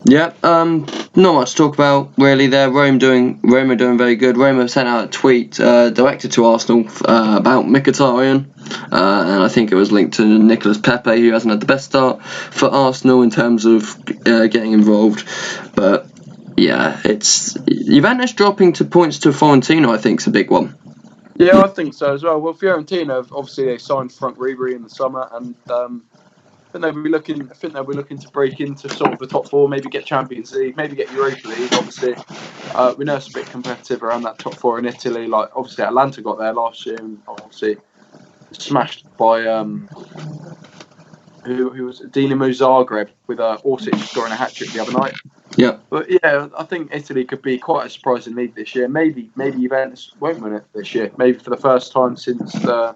Yeah, not much to talk about really there. Roma doing very good. Roma sent out a tweet directed to Arsenal about Mkhitaryan, and I think it was linked to Nicolas Pepe, who hasn't had the best start for Arsenal in terms of getting involved. But yeah, it's Juventus dropping to points to Fiorentina. I think is a big one. Yeah, I think so as well. Well, Fiorentina, obviously they signed Frank Ribery in the summer, and I think they'll be looking to break into sort of the top 4, maybe get Champions League, maybe get Europa League. Obviously, we know it's a bit competitive around that top 4 in Italy. Like obviously, Atalanta got there last year, and obviously smashed by who was Dinamo Zagreb with Orsic scoring a hat trick the other night. Yeah. But yeah, I think Italy could be quite a surprising league this year. Maybe Juventus won't win it this year. Maybe for the first time since the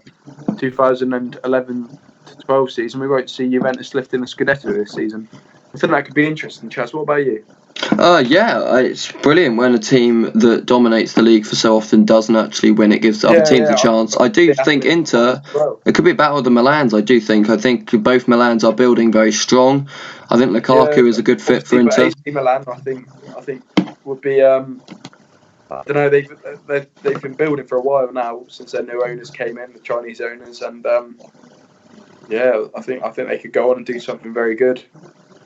2011 11-12 season, we won't see Juventus lifting the Scudetto this season. I think that could be interesting, Chaz. What about you? Yeah, it's brilliant when a team that dominates the league for so often doesn't actually win. It gives other teams a chance. I do think Inter, it could be a battle of the Milans. I think both Milans are building very strong. I think Lukaku is a good fit for Inter. AC Milan, I think would be. I don't know. They've been building for a while now since their new owners came in, the Chinese owners, and I think they could go on and do something very good.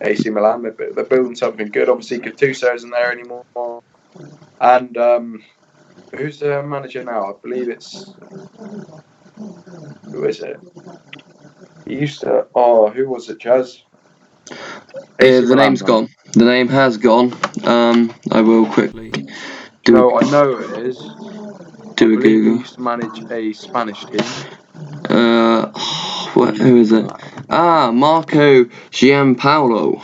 AC Milan, they're building something good. Obviously, Gattuso isn't there anymore, and who's the manager now? I believe it's who is it? He used to. Oh, who was it, Chaz? The name's gone. The name has gone. I will quickly. I know it is. Do a Google. He used to manage a Spanish team. Who is it? Marco Giampaolo.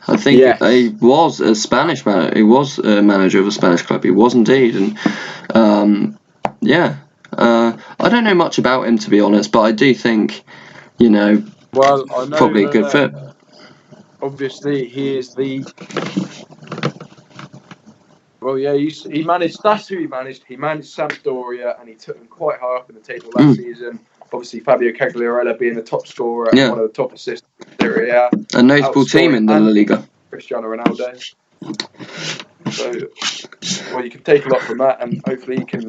I think he was a Spanish manager. He was a manager of a Spanish club. He was indeed, and I don't know much about him, to be honest, but I do think, I know probably a good fit. Obviously, he is the. Well, yeah, he managed. That's who he managed. He managed Sampdoria, and he took them quite high up in the table last season. Obviously, Fabio Cagliarella being the top scorer and one of the top assists in Serie A. A notable team in the La Liga. Cristiano Ronaldo. So, you can take a lot from that, and hopefully he can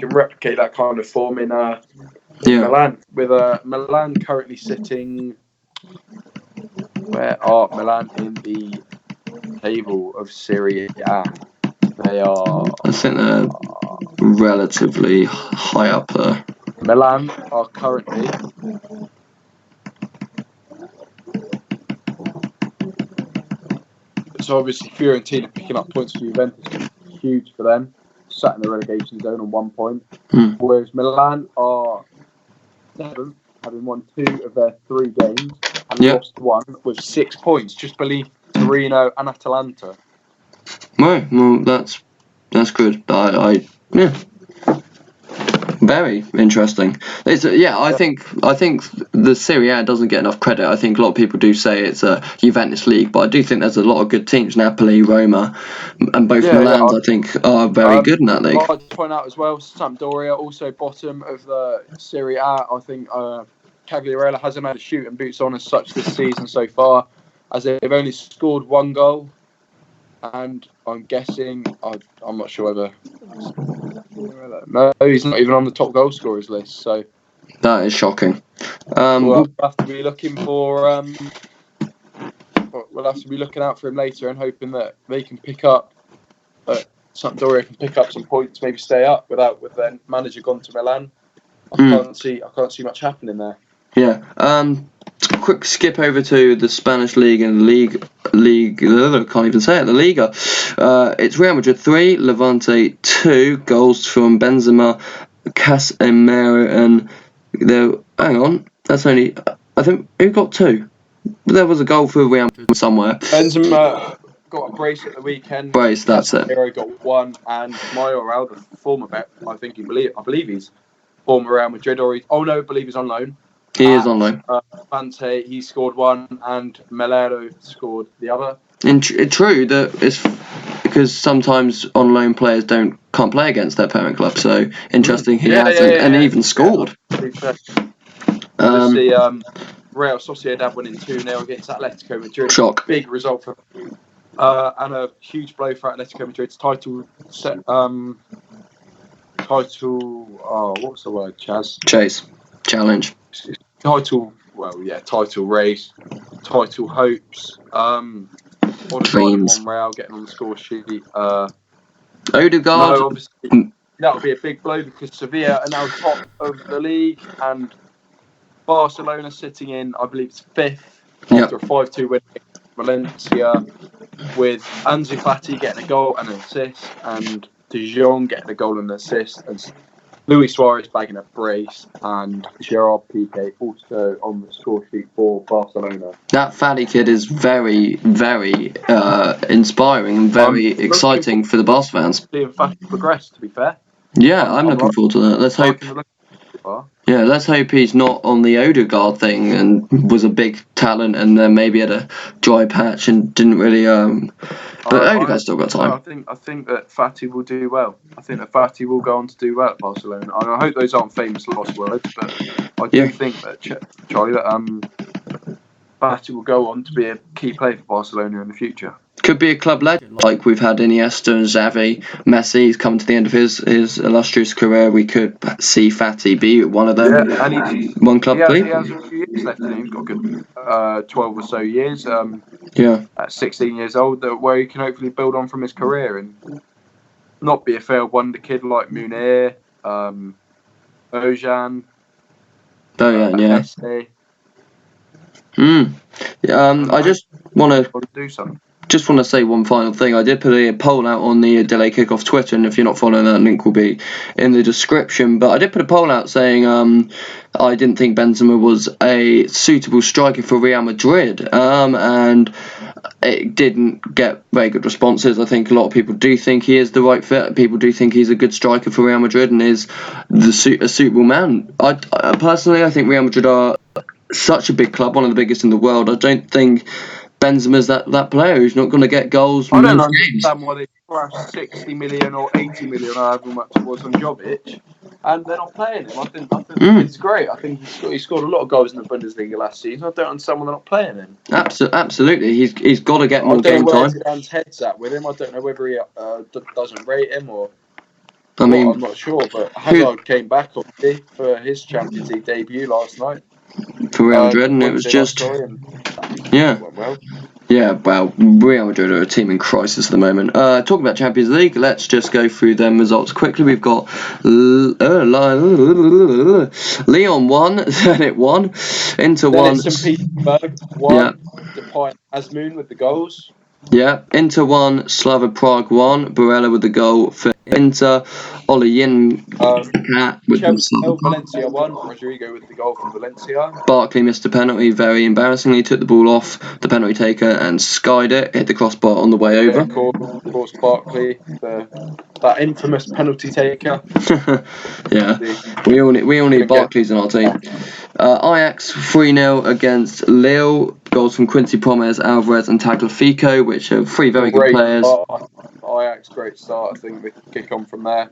replicate that kind of form in Milan. With Milan currently sitting. Where are Milan in the table of Serie A? They are. I think they're relatively high up there. Milan are currently. So obviously Fiorentina picking up points for Juventus is huge for them. Sat in the relegation zone on 1 point. Whereas Milan are 7th, having won 2 of their 3 games and lost 1 with 6 points, just beneath Torino and Atalanta. Right, well that's good. Very interesting. I think the Serie A doesn't get enough credit. I think a lot of people do say it's a Juventus league, but I do think there's a lot of good teams. Napoli, Roma, and both Milans, I think, are very good in that league. I'd like to point out as well, Sampdoria also bottom of the Serie A. I think Cagliarella hasn't had a shooting boots on as such this season so far, as they've only scored 1 goal. And I'm guessing, I'm not sure whether. No, he's not even on the top goal scorers list. So that is shocking. We'll have to be looking for. We'll have to be looking out for him later and hoping that they can pick up. Sampdoria can pick up some points, maybe stay up with their manager gone to Milan. I can't see much happening there. Yeah. Quick skip over to the Spanish league and league. I can't even say it. The Liga. It's Real Madrid 3, Levante 2. Goals from Benzema, Casemiro, and hang on. That's only. I think who got 2. There was a goal for Real Madrid somewhere. Benzema got a brace at the weekend. Brace. That's it. Casemiro got 1, and Mayoral, the former bet, I believe he's former Real Madrid, I believe he's on loan. He is on loan. Levante, he scored 1, and Melero scored the other. True that it's because sometimes on loan players can't play against their parent club. So interesting, he hasn't even scored. Obviously, Real Sociedad winning 2-0 against Atletico Madrid. Shock. Big result for and a huge blow for Atletico Madrid's title. What's the word, Chaz? Challenge. Title race, title hopes. Real getting on the score sheet. Odegaard. No, obviously that would be a big blow because Sevilla are now top of the league and Barcelona sitting in, I believe it's 5th after a 5-2 win against Valencia, with Ansu Fati getting a goal and an assist, and De Jong getting a goal and an assist, and Luis Suarez bagging a brace, and Gerard Piqué also on the score sheet for Barcelona. That fatty kid is very, very inspiring and very exciting for the Barca fans. Seeing Fati progress, to be fair. Yeah, I'm looking forward to that. Let's hope. Yeah, let's hope he's not on the Odegaard thing and was a big talent and then maybe had a dry patch and didn't really. But Odegaard's still got time. I think that Fati will do well. I think that Fati will go on to do well at Barcelona. And I hope those aren't famous last words, but I do think that Charlie, that Fati will go on to be a key player for Barcelona in the future. Could be a club legend, like we've had Iniesta and Xavi. Messi's coming to the end of his illustrious career. We could see Fati be one of them. Yeah, and one club he has a few years left in him. He's got a good 12 or so years. At 16 years old, where he can hopefully build on from his career and not be a failed wonder kid like Munir, Ojan, yeah. I just want to do something. Just want to say one final thing. I did put a poll out on the Delay Kickoff Twitter, and if you're not following that, link will be in the description. But I did put a poll out saying I didn't think Benzema was a suitable striker for Real Madrid, and it didn't get very good responses. I think a lot of people do think he is the right fit. People do think he's a good striker for Real Madrid and is a suitable man. I personally, I think Real Madrid are such a big club, one of the biggest in the world. I don't think Benzema's that player who's not going to get goals from I don't most understand why they crashed 60 million or 80 million, however much it was on Jovic, and they're not playing him. I think it's great. I think he scored a lot of goals in the Bundesliga last season. I don't understand why they're not playing him. Absolutely, he's got to get more game time. I don't know where Zidane's head's at with him. I don't know whether he doesn't rate him or. I'm not sure, but Hazard came back obviously for his Champions League debut last night for Real Madrid, and it was just well, Real Madrid are a team in crisis at the moment. Talking about Champions League, let's just go through them results quickly. We've got Lyon 1, Zenit 1, Inter 1, St. Petersburg 1, Depay and Asmoon with the goals. Yeah, Inter 1, Slavia Prague 1, Barella with the goal for Inter, Olyin with Valencia 1, Rodrigo with the goal for Valencia. Barkley missed a penalty very embarrassingly, took the ball off the penalty taker and skied it, hit the crossbar on the way over. Of course, Barkley, that infamous penalty taker. Yeah, we all need Barkleys in our team. Ajax 3-0 against Lille. Goals from Quincy Promes, Alvarez and Tagliafico, which are three very good players. Ajax, great start. I think we can kick on from there.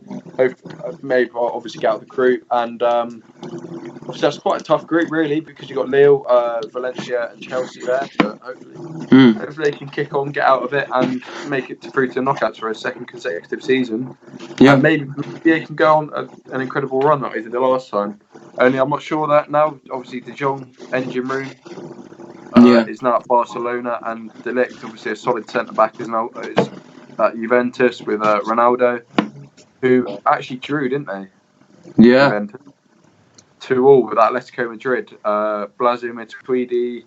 Maybe obviously get out the group, and obviously that's quite a tough group really, because you've got Lille, Valencia and Chelsea there. But hopefully they can kick on, get out of it, and make it through to the knockouts for a second consecutive season. Yeah, and maybe they can go on an incredible run that they did the last time. Only I'm not sure that now. Obviously, De Jong, engine room. Is now at Barcelona, and De Ligt, obviously a solid centre back, is now at Juventus with Ronaldo, who actually drew, didn't they? Yeah. Juventus. 2-2 with Atletico Madrid. Blazo Matuidi,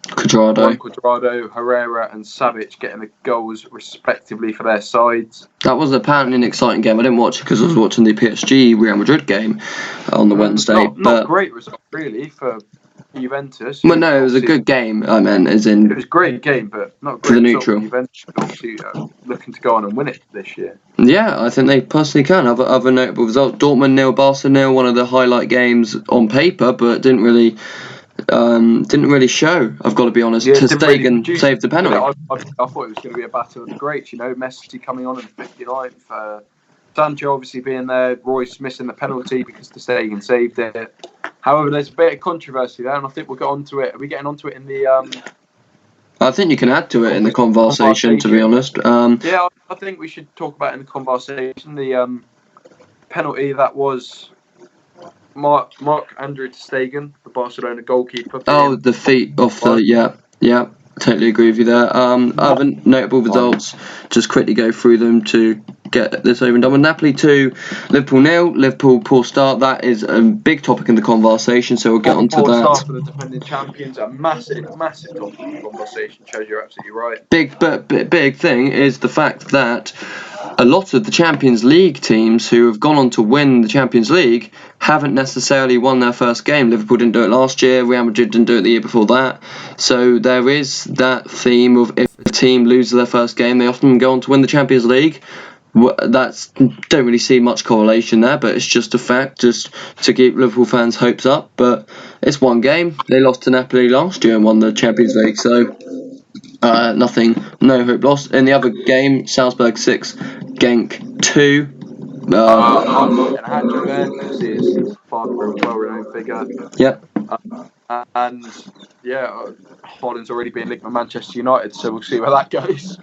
Cuadrado, Herrera, and Savic getting the goals respectively for their sides. That was apparently an exciting game. I didn't watch it because I was watching the PSG Real Madrid game on the Wednesday. Not great result really for Juventus. Well, no, it was a good game. I mean, as in it was a great game, but not great for the neutral. Juventus obviously looking to go on and win it this year. Yeah, I think they personally can. Other notable results: Dortmund 0, Barca 0. One of the highlight games on paper, but didn't really show. I've got to be honest. Ter Stegen saved the penalty. I thought it was going to be a battle of the greats. You know, Messi coming on in the 59th. Sancho obviously being there, Royce missing the penalty because Ter Stegen saved it. However, there's a bit of controversy there, and I think we'll get onto it. Are we getting onto it in the? I think you can add to it in the conversation. To be honest, yeah, I think we should talk about it in the conversation. The penalty that was Marc-Andre Ter Stegen, the Barcelona goalkeeper. Oh, the feet off the yeah. Totally agree with you there. Other notable results, just quickly go through them to get this over and done with. Napoli 2, Liverpool 0. Liverpool poor start. That is a big topic in the conversation, so we'll get onto that. Poor start for the defending champions, a massive topic in the conversation. Shows you're absolutely right. Big thing is the fact that a lot of the Champions League teams who have gone on to win the Champions League haven't necessarily won their first game. Liverpool didn't do it last year, Real Madrid didn't do it the year before that. So there is that theme of if a team loses their first game, they often go on to win the Champions League. That's don't really see much correlation there, but it's just a fact, just to keep Liverpool fans' hopes up. But it's one game. They lost to Napoli last year and won the Champions League, so no hope lost. In the other game, Salzburg 6, Genk 2. And a hat trick there. Obviously, his father, a well-renowned figure. Yep. And yeah, Holland's already been linked with Manchester United, so we'll see where that goes.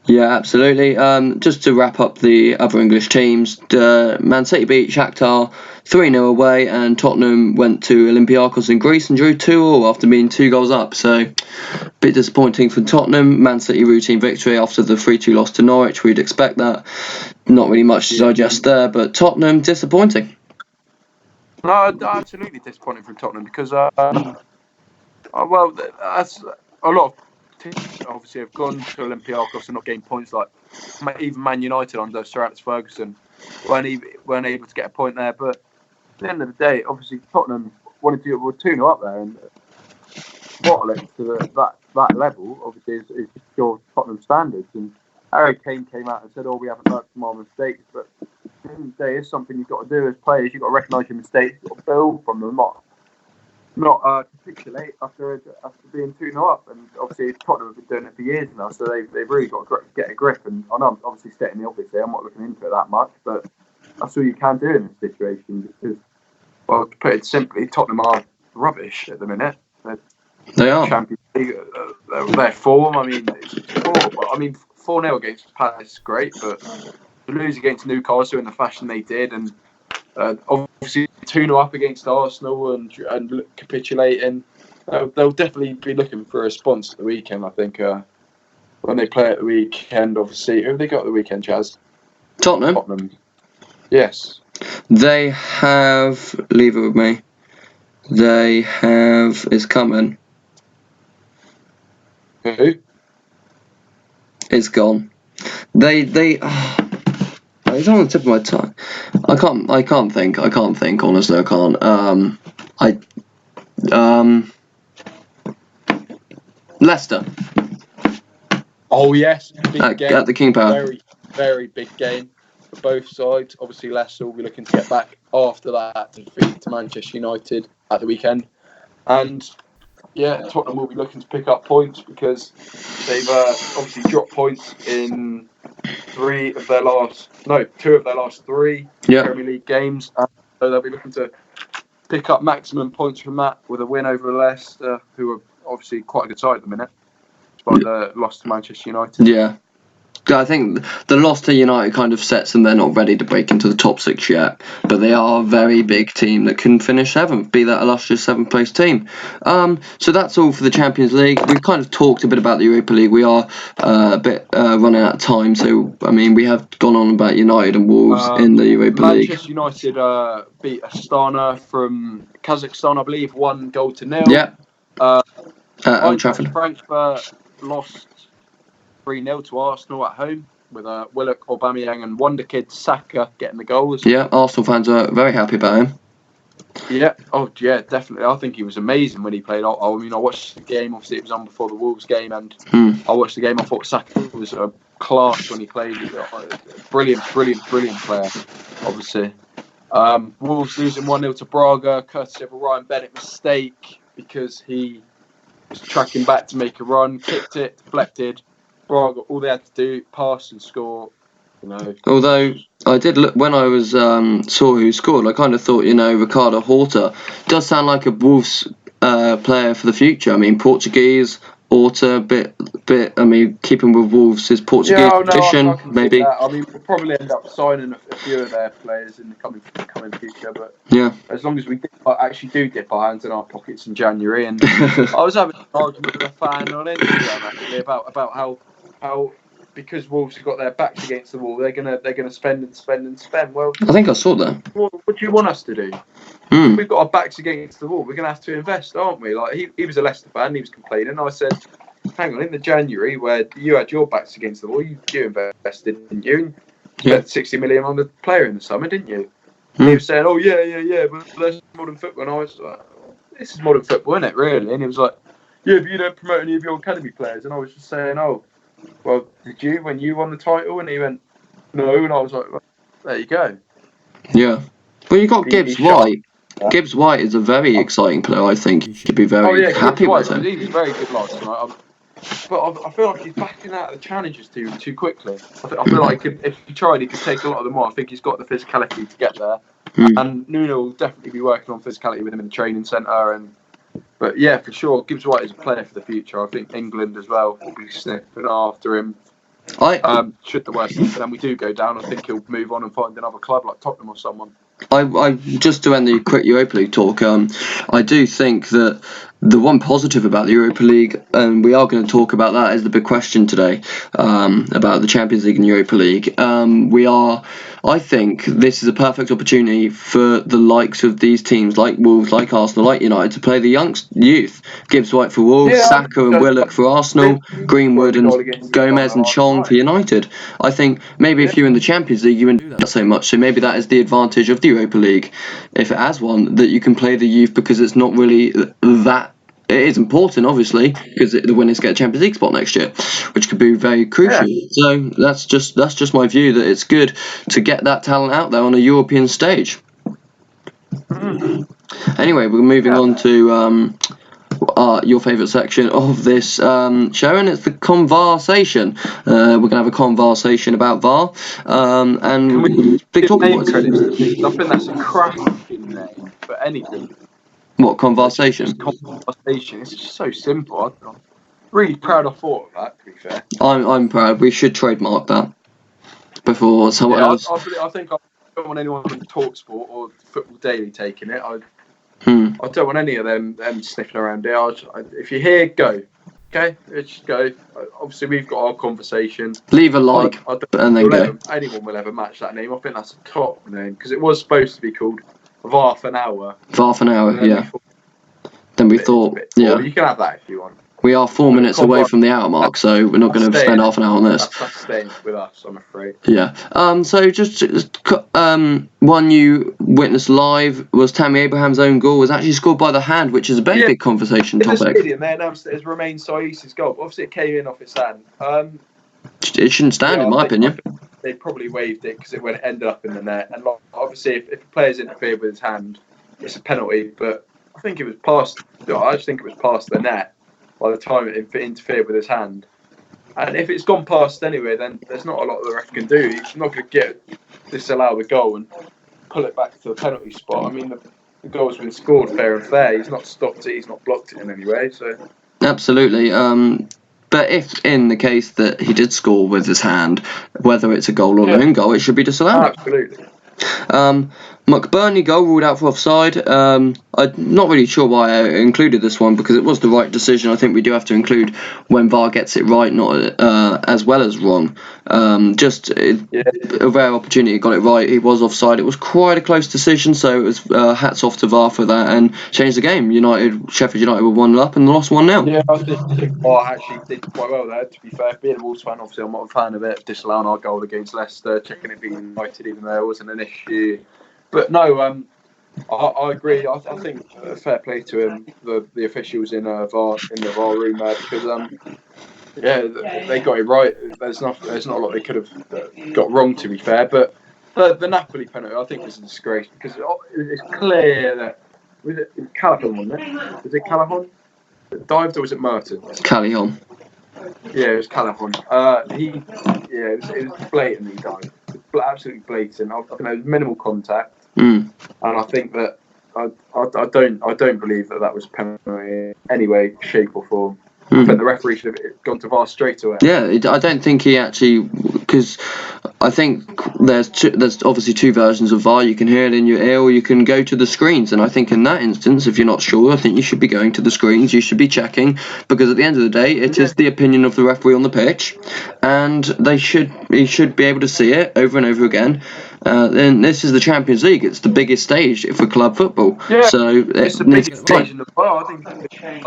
Yeah, absolutely. Just to wrap up the other English teams, Man City beat Shakhtar 3-0 away, and Tottenham went to Olympiacos in Greece and drew 2-2 after being 2 goals up. So, a bit disappointing for Tottenham. Man City routine victory after the 3-2 loss to Norwich. We'd expect that. Not really much to digest there, but Tottenham disappointing. No, absolutely disappointing for Tottenham because, well, that's a lot of teams obviously have gone to Olympiacos and not gained points. Like even Man United under Sir Alex Ferguson weren't able to get a point there. But at the end of the day, obviously Tottenham were 2-0 up there, and bottling to that level obviously is your Tottenham standards. And Harry Kane came out and said, "Oh, we haven't learned from our mistakes," but at the end of the day, it's something you've got to do as players. You've got to recognise your mistakes, you've got to build from them, not capitulate after being 2-0 up. And obviously Tottenham have been doing it for years now, so they've really got to get a grip. And I know I'm obviously stating the obvious here, I'm not looking into it that much, but that's all you can do in this situation because, well, to put it simply, Tottenham are rubbish at the minute. They are. Champions League, their form, 4-0 against Palace is great, but to lose against Newcastle in the fashion they did, and obviously 2-0 up against Arsenal and capitulating, they'll definitely be looking for a response at the weekend, I think, when they play at the weekend. Obviously, who have they got at the weekend, Chaz? Tottenham. Yes. They have, leave it with me, it's coming. Who? It's gone. It's on the tip of my tongue. I can't think, honestly I can't. Leicester. Oh yes, big game. At the King Power. Very, very big game for both sides. Obviously Leicester will be looking to get back after that defeat to Manchester United at the weekend. And yeah, Tottenham will be looking to pick up points because they've obviously dropped points in 2 of their last 3 Premier League games. So they'll be looking to pick up maximum points from that with a win over Leicester, who are obviously quite a good side at the minute, despite the loss to Manchester United. Yeah. I think the loss to United kind of sets them. They're not ready to break into the top 6 yet, but they are a very big team that can finish 7th, be that illustrious 7th place team. So that's all for the Champions League. We've kind of talked a bit about the Europa League. We are a bit running out of time, so we have gone on about United and Wolves in the Europa League. Manchester United beat Astana from Kazakhstan, I believe, 1-0. Yeah. Old Trafford. Frankfurt lost 3-0 to Arsenal at home with Willock, Aubameyang and Wonder Kid Saka getting the goals. Yeah, Arsenal fans are very happy about him. Yeah, definitely. I think he was amazing when he played. I watched the game. Obviously, it was on before the Wolves game, and I watched the game. I thought Saka was a class when he played. Brilliant player, obviously. Wolves losing 1-0 to Braga, courtesy of a Ryan Bennett mistake because he was tracking back to make a run, kicked it, deflected. Braga, all they had to do, pass and score. Although I did look when I was saw who scored, I kind of thought, Ricardo Horta does sound like a Wolves player for the future. Portuguese Horta, bit. Keeping with Wolves, his Portuguese tradition, maybe. We'll probably end up signing a few of their players in the coming future, but yeah, as long as we actually do dip our hands in our pockets in January. And I was having an argument with a fan on Instagram actually about how because Wolves have got their backs against the wall, they're gonna spend and spend and spend. Well, I think I saw that. What do you want us to do? If we've got our backs against the wall, we're gonna have to invest, aren't we? Like he was a Leicester fan, he was complaining. I said, hang on, in the January where you had your backs against the wall, you invested, didn't you? You spent 60 million on the player in the summer, didn't you? And he was saying, oh yeah, but that's modern football. And I was like, this is modern football, isn't it, really? And he was like, yeah, but you don't promote any of your academy players. And I was just saying, oh, well, did you when you won the title? And he went, No, and I was like, well, there you go. Yeah. Well, you got Gibbs He's sharp. White. Gibbs White is a very exciting player. I think you should be very happy with him. He was very good last tonight. But I feel like he's backing out of the challenges too quickly. I feel like if he tried, he could take a lot of them on. I think he's got the physicality to get there. And Nuno will definitely be working on physicality with him in the training centre. But yeah, for sure, Gibbs White is a player for the future. I think England as well will be sniffing after him. Should the worst happen and we do go down, I think he'll move on and find another club like Tottenham or someone. I just to end the quick Europa League talk, I do think that the one positive about the Europa League, and we are going to talk about that, is the big question today, about the Champions League and Europa League. I think this is a perfect opportunity for the likes of these teams, like Wolves, like Arsenal, like United, to play the youth. Gibbs White for Wolves, Saka and Willock for Arsenal, Greenwood and Gomez and Chong for United. I think maybe if you're in the Champions League, you wouldn't do that so much. So maybe that is the advantage of the Europa League, if it has one, that you can play the youth, because it's not really that. It is important, obviously, because the winners get a Champions League spot next year, which could be very crucial. So that's just my view, that it's good to get that talent out there on a European stage. Anyway, we're moving on to your favourite section of this show, and it's the conversation. We're going to have a conversation about VAR, and we big talking points. I think that's a cracking name for anything. What, conversation? Conversation. It's just so simple. I'm really proud I thought of that, to be fair. I'm proud. We should trademark that before someone else. I think I don't want anyone from TalkSport or Football Daily taking it. I don't want any of them sniffing around there. If you're here, go. Okay? Let's just go. Obviously, we've got our conversation. Leave a like and then go. Anyone will ever match that name. I think that's a top name, because it was supposed to be called Half an Hour. Half an hour, yeah. Then we thought, yeah. You can have that if you want. We are 4 minutes away from the hour mark, so we're not going to spend half an hour on this. That's staying with us, I'm afraid. Yeah. So just one you witnessed live was Tammy Abraham's own goal was actually scored by the hand, which is a very big conversation topic. In the stadium, they announced it as Romain Saïs's goal. Obviously, it came in off his hand. It shouldn't stand, in my opinion. They probably waved it because it ended up in the net. And obviously, if the player's interfered with his hand, it's a penalty. But I think it was past. I just think it was past the net by the time it interfered with his hand. And if it's gone past anyway, then there's not a lot the ref can do. He's not going to disallow the goal and pull it back to the penalty spot. I mean, the goal's been scored fair and fair. He's not stopped it. He's not blocked it in any way. So absolutely. But if in the case that he did score with his hand, whether it's a goal or an own goal, it should be disallowed. Absolutely. McBurney goal ruled out for offside. I'm not really sure why I included this one, because it was the right decision. I think we do have to include when VAR gets it right, not as well as wrong. Just a rare opportunity, got it right. He was offside. It was quite a close decision, so it was hats off to VAR for that and changed the game. Sheffield United were 1-0 up and lost 1-0. Yeah, I think VAR actually did quite well there, to be fair. Being a Wolves fan, obviously I'm not a fan of it, disallowing our goal against Leicester, checking it being United, even though it wasn't an issue. But no, I agree. I think fair play to him, the officials in the VAR room there, because they got it right. There's not a lot they could have got wrong, to be fair. But the Napoli penalty, I think, was a disgrace, because it's clear that was it Callahan, wasn't it? Was it Callahan that dived, or was it Mertens? Callahan. Yeah, it was Callahan. It was blatantly dived. Absolutely blatant. I think there was minimal contact, and I think that I don't believe that was penalty in any way, shape or form. I think the referee should have gone to VAR straight away. Yeah, I don't think he actually, because I think there's obviously two versions of VAR. You can hear it in your ear, or you can go to the screens. And I think in that instance, if you're not sure, I think you should be going to the screens. You should be checking, because at the end of the day, it is the opinion of the referee on the pitch, and he should be able to see it over and over again. And this is the Champions League. It's the biggest stage for club football. Yeah, so it's the biggest stage in the world. I think it's the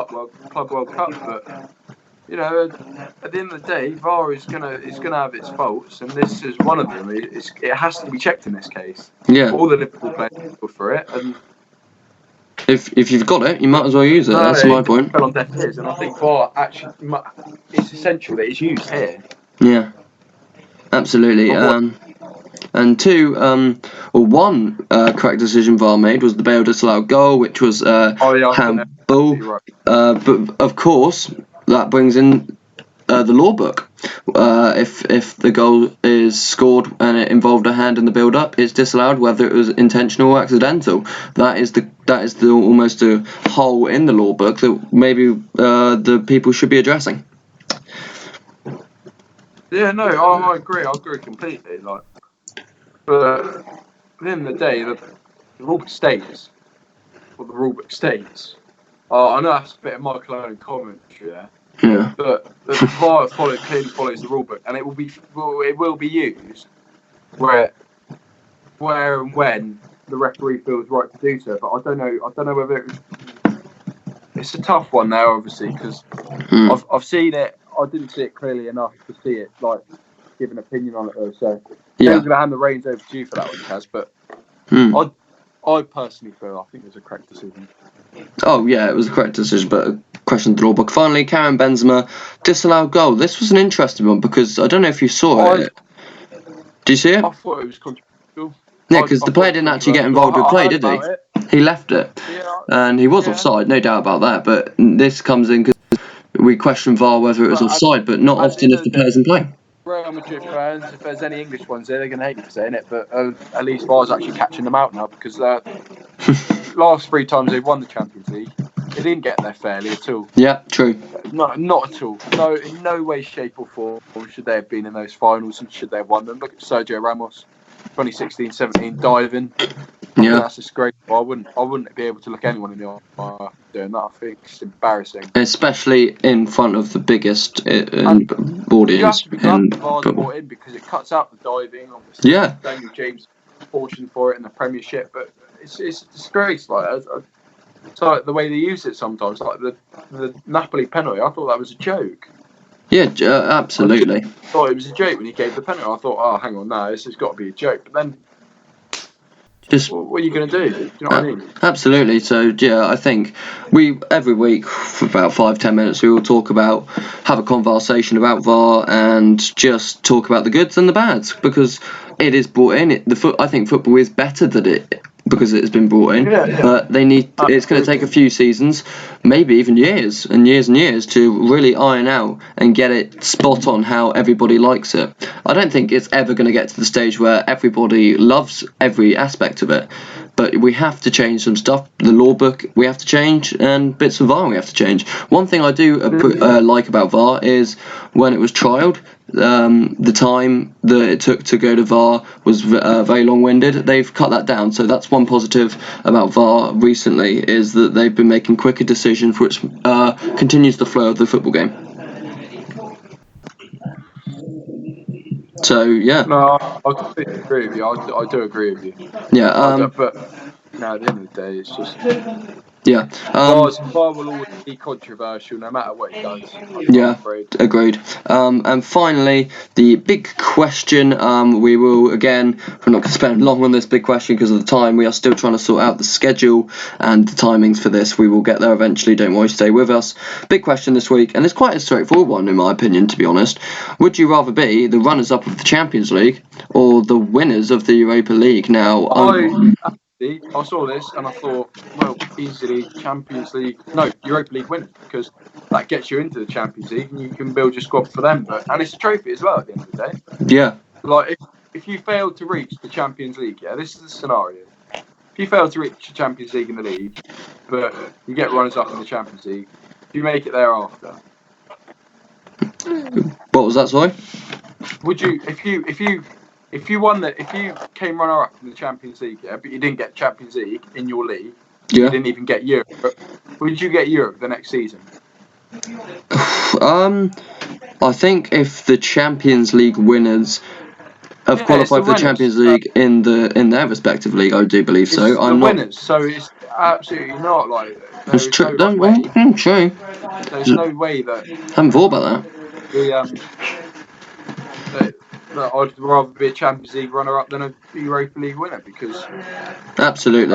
Club World Cup, but at the end of the day, VAR is gonna have its faults, and this is one of them. It has to be checked in this case. Yeah. All the Liverpool players go for it, and if you've got it, you might as well use it. That's my point. Fell on deaf ears, and I think VAR actually it's essential that it's used here. Yeah, absolutely. And two, or one correct decision VAR made was the Bale disallowed goal, which was handball. Right. But of course, that brings in the law book. If the goal is scored and it involved a hand in the build-up, it's disallowed whether it was intentional or accidental. That is the almost a hole in the law book that maybe the people should be addressing. Yeah, no, I agree. I agree completely. Like, but at the end of the day, the rule book states what the rule book states. I know that's a bit of Michael Owen commentary there. Yeah. But the VAR clearly follows the rule book, and it will be used where and when the referee feels right to do so. But I don't know whether it's a tough one there, obviously, because I've seen it. I didn't see it clearly enough to see it like give an opinion on it though. So I'm going to hand the reins over to you for that one, Chaz. But I personally feel I think it was a correct decision. Oh yeah, it was a correct decision, but a question to the law book. Finally, Karim Benzema disallowed goal. This was an interesting one because I don't know if you saw it. Do you see it? I thought it was controversial. Yeah, because the player didn't actually get involved with play, did he? He left it, and he was offside, no doubt about that. But this comes in because we question VAR whether it was offside, but not often if the player's in play. Real Madrid fans, if there's any English ones there, they're going to hate me for saying it, but at least VAR's actually catching them out now because last 3 times they've won the Champions League, they didn't get there fairly at all. Yeah, true. Not at all. No, in no way, shape or form should they have been in those finals and should they have won them. Look at Sergio Ramos, 2016-17 diving. Yeah, that's disgraceful. I wouldn't be able to look anyone in the eye doing that. I think it's embarrassing, especially in front of the biggest audience. You have to be glad the VAR's brought in because it cuts out the diving. Obviously, Daniel James portion for it in the Premiership, but it's a disgrace. Like it's like the way they use it sometimes. Like the Napoli penalty, I thought that was a joke. Yeah, absolutely. I thought it was a joke when he gave the penalty. I thought, oh, hang on, no, this has got to be a joke. But then, what are you going to do? Do you know what I mean? Absolutely. So yeah, I think we every week for about 5-10 minutes we will have a conversation about VAR and just talk about the goods and the bads because it is brought in. I think football is better than it because it has been brought in, but they need. It's going to take a few seasons, maybe even years and years to really iron out and get it spot on how everybody likes it. I don't think it's ever going to get to the stage where everybody loves every aspect of it, but we have to change some stuff. The law book we have to change, and bits of VAR we have to change. One thing I do like about VAR is when it was trialled. The time that it took to go to VAR was very long-winded. They've cut that down, so that's one positive about VAR recently is that they've been making quicker decisions, which continues the flow of the football game. So yeah. No, I completely agree with you. I do agree with you. Yeah. But no, at the end of the day, it's just. Yeah. VAR will always be controversial no matter what it does. Yeah, agreed. And finally, the big question. We will, again, we're not going to spend long on this big question because of the time. We are still trying to sort out the schedule and the timings for this. We will get there eventually. Don't worry, stay with us. Big question this week, and it's quite a straightforward one in my opinion, to be honest. Would you rather be the runners-up of the Champions League or the winners of the Europa League? Now, I saw this and I thought, well, easily Champions League, no, Europa League winners because that gets you into the Champions League and you can build your squad for them. And it's a trophy as well at the end of the day. Yeah. Like if you fail to reach the Champions League, this is the scenario. If you fail to reach the Champions League in the league, but you get runners up in the Champions League, do you make it thereafter? What was that, sorry? Would you, if you won that, if you came runner-up in the Champions League, but you didn't get Champions League in your league, you didn't even get Europe. Would you get Europe the next season? I think if the Champions League winners have qualified for the Champions League in their respective league, I do believe so. It's the winners, so it's absolutely not like. It's true. True. There's no way that. I haven't thought about that. That I'd rather be a Champions League runner-up than a Europa League winner because absolutely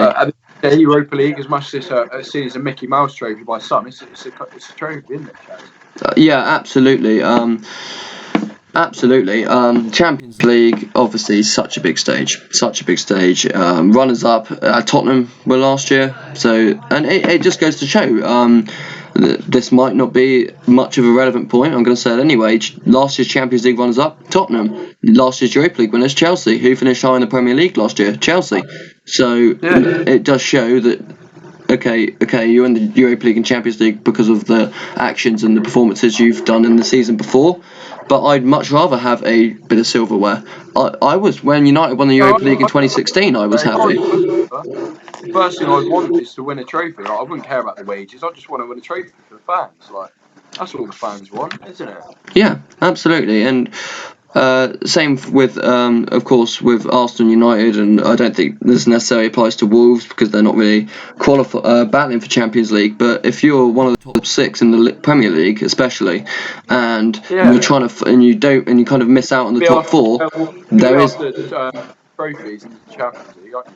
the Europa League, as much as it's seen as a Mickey Mouse trophy by some, it's a trophy, isn't it, Chaz? Yeah, absolutely. Absolutely. Champions League, obviously, such a big stage. Runners up at Tottenham were last year, and it just goes to show. This might not be much of a relevant point. I'm going to say it anyway. Last year's Champions League runners up, Tottenham. Last year's Europa League winners, Chelsea. Who finished high in the Premier League last year? Chelsea. So it does show that. Okay, you're in the Europa League and Champions League because of the actions and the performances you've done in the season before. But I'd much rather have a bit of silverware. I was, when United won the Europa League in 2016, I was happy. The first thing I'd want is to win a trophy. Like, I wouldn't care about the wages. I just want to win a trophy for the fans. Like, that's all the fans want, isn't it? Yeah, absolutely. And same with, of course, with Arsenal United, and I don't think this necessarily applies to Wolves because they're not really battling for Champions League. But if you're one of the top 6 in the Premier League, especially, and you're trying to, and you kind of miss out on the top 4, there is trophies in the Champions League, aren't you?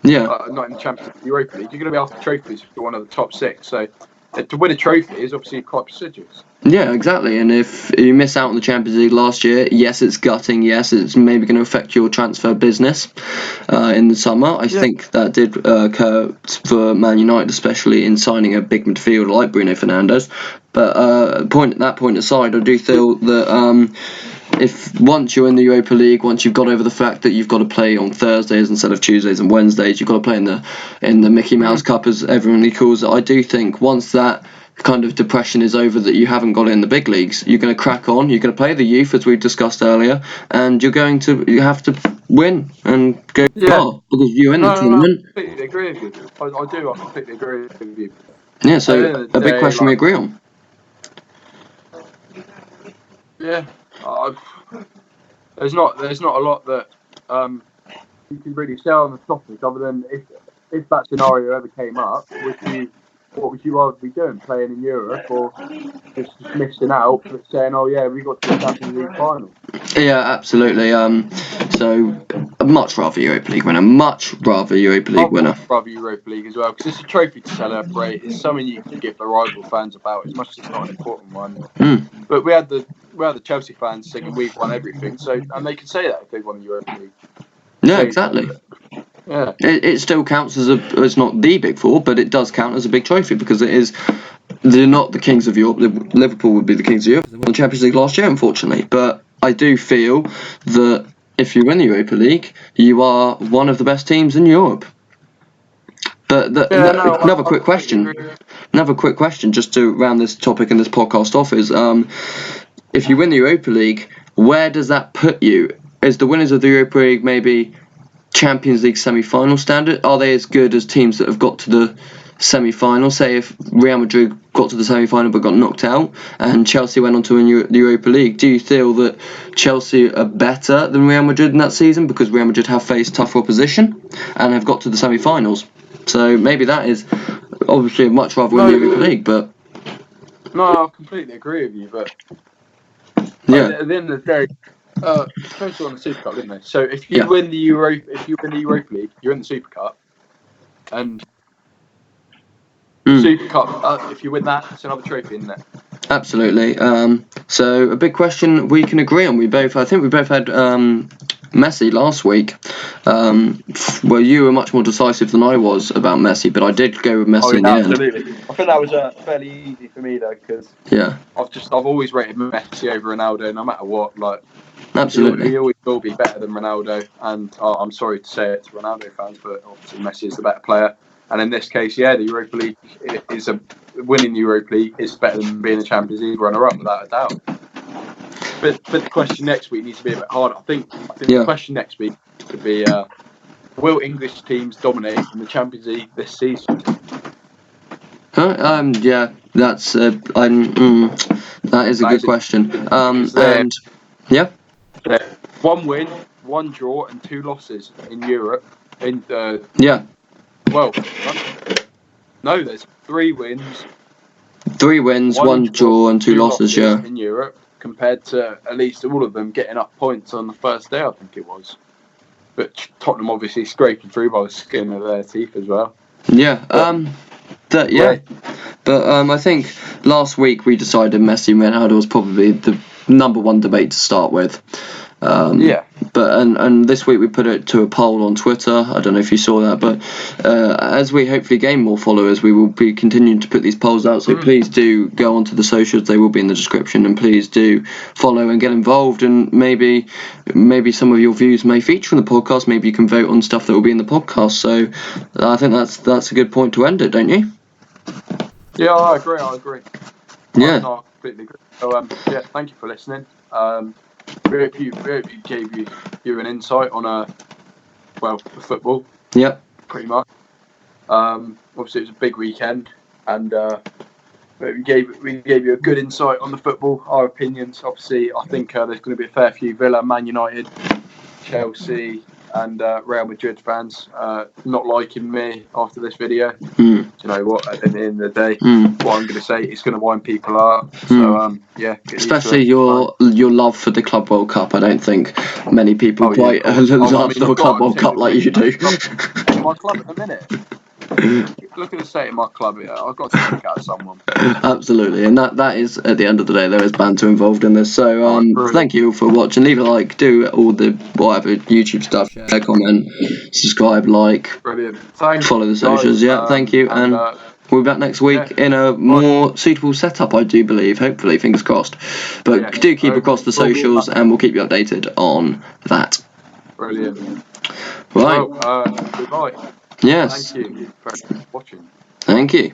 Yeah. Not in the Champions League, Europa League. You're going to be after trophies if you're one of the top 6. So to win a trophy is obviously quite prestigious. Yeah, exactly. And if you miss out on the Champions League last year, yes, it's gutting. Yes, it's maybe going to affect your transfer business in the summer. I think that did occur for Man United, especially in signing a big midfielder like Bruno Fernandes. But that point aside, I do feel that if once you're in the Europa League, once you've got over the fact that you've got to play on Thursdays instead of Tuesdays and Wednesdays, you've got to play in the Mickey Mouse Cup, as everyone calls it. I do think once that kind of depression is over, that you haven't got it in the big leagues, you're going to crack on, you're going to play the youth as we discussed earlier, and you have to win and go far because you're in the tournament. I completely agree with you. I completely agree with you. Yeah, so a big question we agree on. Yeah, there's not a lot that you can really say on the topic other than if that scenario ever came up, what would you rather be doing, playing in Europe or just missing out, but saying, oh yeah, we got to the Champions League final? Yeah, absolutely. So I'd much rather Europa League winner. I'd rather Europa League as well, because it's a trophy to celebrate. It's something you can give the rival fans about, as much as it's not an important one. But we had the Chelsea fans singing "We've won everything," and they can say that if they won the Europa League. Yeah, exactly. Yeah, it still counts as it's not the big 4, but it does count as a big trophy because it is. They're not the kings of Europe. Liverpool would be the kings of Europe. They won the Champions League last year, unfortunately. But I do feel that if you win the Europa League, you are one of the best teams in Europe. But another quick question, just to round this topic and this podcast off, is if you win the Europa League, where does that put you? Is the winners of the Europa League maybe Champions League semi-final standard? Are they as good as teams that have got to the semi-final? Say if Real Madrid got to the semi-final but got knocked out and Chelsea went on to win the Europa League, do you feel that Chelsea are better than Real Madrid in that season because Real Madrid have faced tougher opposition and have got to the semi-finals? So maybe that is obviously I'd much rather win the Europa League, but no, I completely agree with you. But at the end of the day, first on the Super Cup, didn't they? So if you win the Europa League, you're in the Super Cup, and Super Cup. If you win that, it's another trophy, isn't it? Absolutely. So a big question we can agree on. I think we both had Messi last week. Well, you were much more decisive than I was about Messi, but I did go with Messi in the end. Absolutely. I think that was fairly easy for me though, because I've always rated Messi over Ronaldo, no matter what. Like, absolutely, he always will be better than Ronaldo, and I'm sorry to say it to Ronaldo fans, but obviously Messi is the better player. And in this case, the Europa League winning the Europa League is better than being a Champions League runner-up, without a doubt. But the question next week needs to be a bit harder. I think the question next week could be: will English teams dominate in the Champions League this season? Yeah, that's that is a good question. And yeah, 1 win, 1 draw, and 2 losses in Europe. Well, no, there's 3 wins. 3 wins, 1 draw, and 2 losses. Yeah, in Europe, compared to at least all of them getting up points on the first day, I think it was. But Tottenham obviously scraping through by the skin of their teeth as well. Yeah. But I think last week we decided Messi and Ronaldo was probably the number one debate to start with. But and this week we put it to a poll on Twitter. I don't know if you saw that, but as we hopefully gain more followers, we will be continuing to put these polls out. So please do go onto the socials; they will be in the description, and please do follow and get involved. And maybe some of your views may feature in the podcast. Maybe you can vote on stuff that will be in the podcast. So I think that's a good point to end it, don't you? Yeah, I agree. Yeah. I completely agree. So thank you for listening. We hope you gave you an insight on the football. Yep. Pretty much. Obviously, it was a big weekend, and we gave you a good insight on the football. Our opinions. Obviously, I think there's going to be a fair few Villa, Man United, Chelsea, and Real Madrid fans not liking me after this video. Do you know what? At the end of the day, what I'm going to say is going to wind people up. So especially your love for the Club World Cup. I don't think many people quite love the Club World Cup like you do. In my club at the minute. Look at the state of my club here. I've got to take out someone. Absolutely, and that is, at the end of the day, there is banter involved in this. So thank you for watching. Leave a like, do all the whatever YouTube stuff, share, comment, subscribe, like. Brilliant. Thanks, follow the socials. guys. Thank you, and we'll be back next week in a more suitable setup, I do believe. Hopefully, fingers crossed. But do keep across the socials, and we'll keep you updated on that. Brilliant. Right. Well, goodbye. Yes. Thank you for watching. Thank you.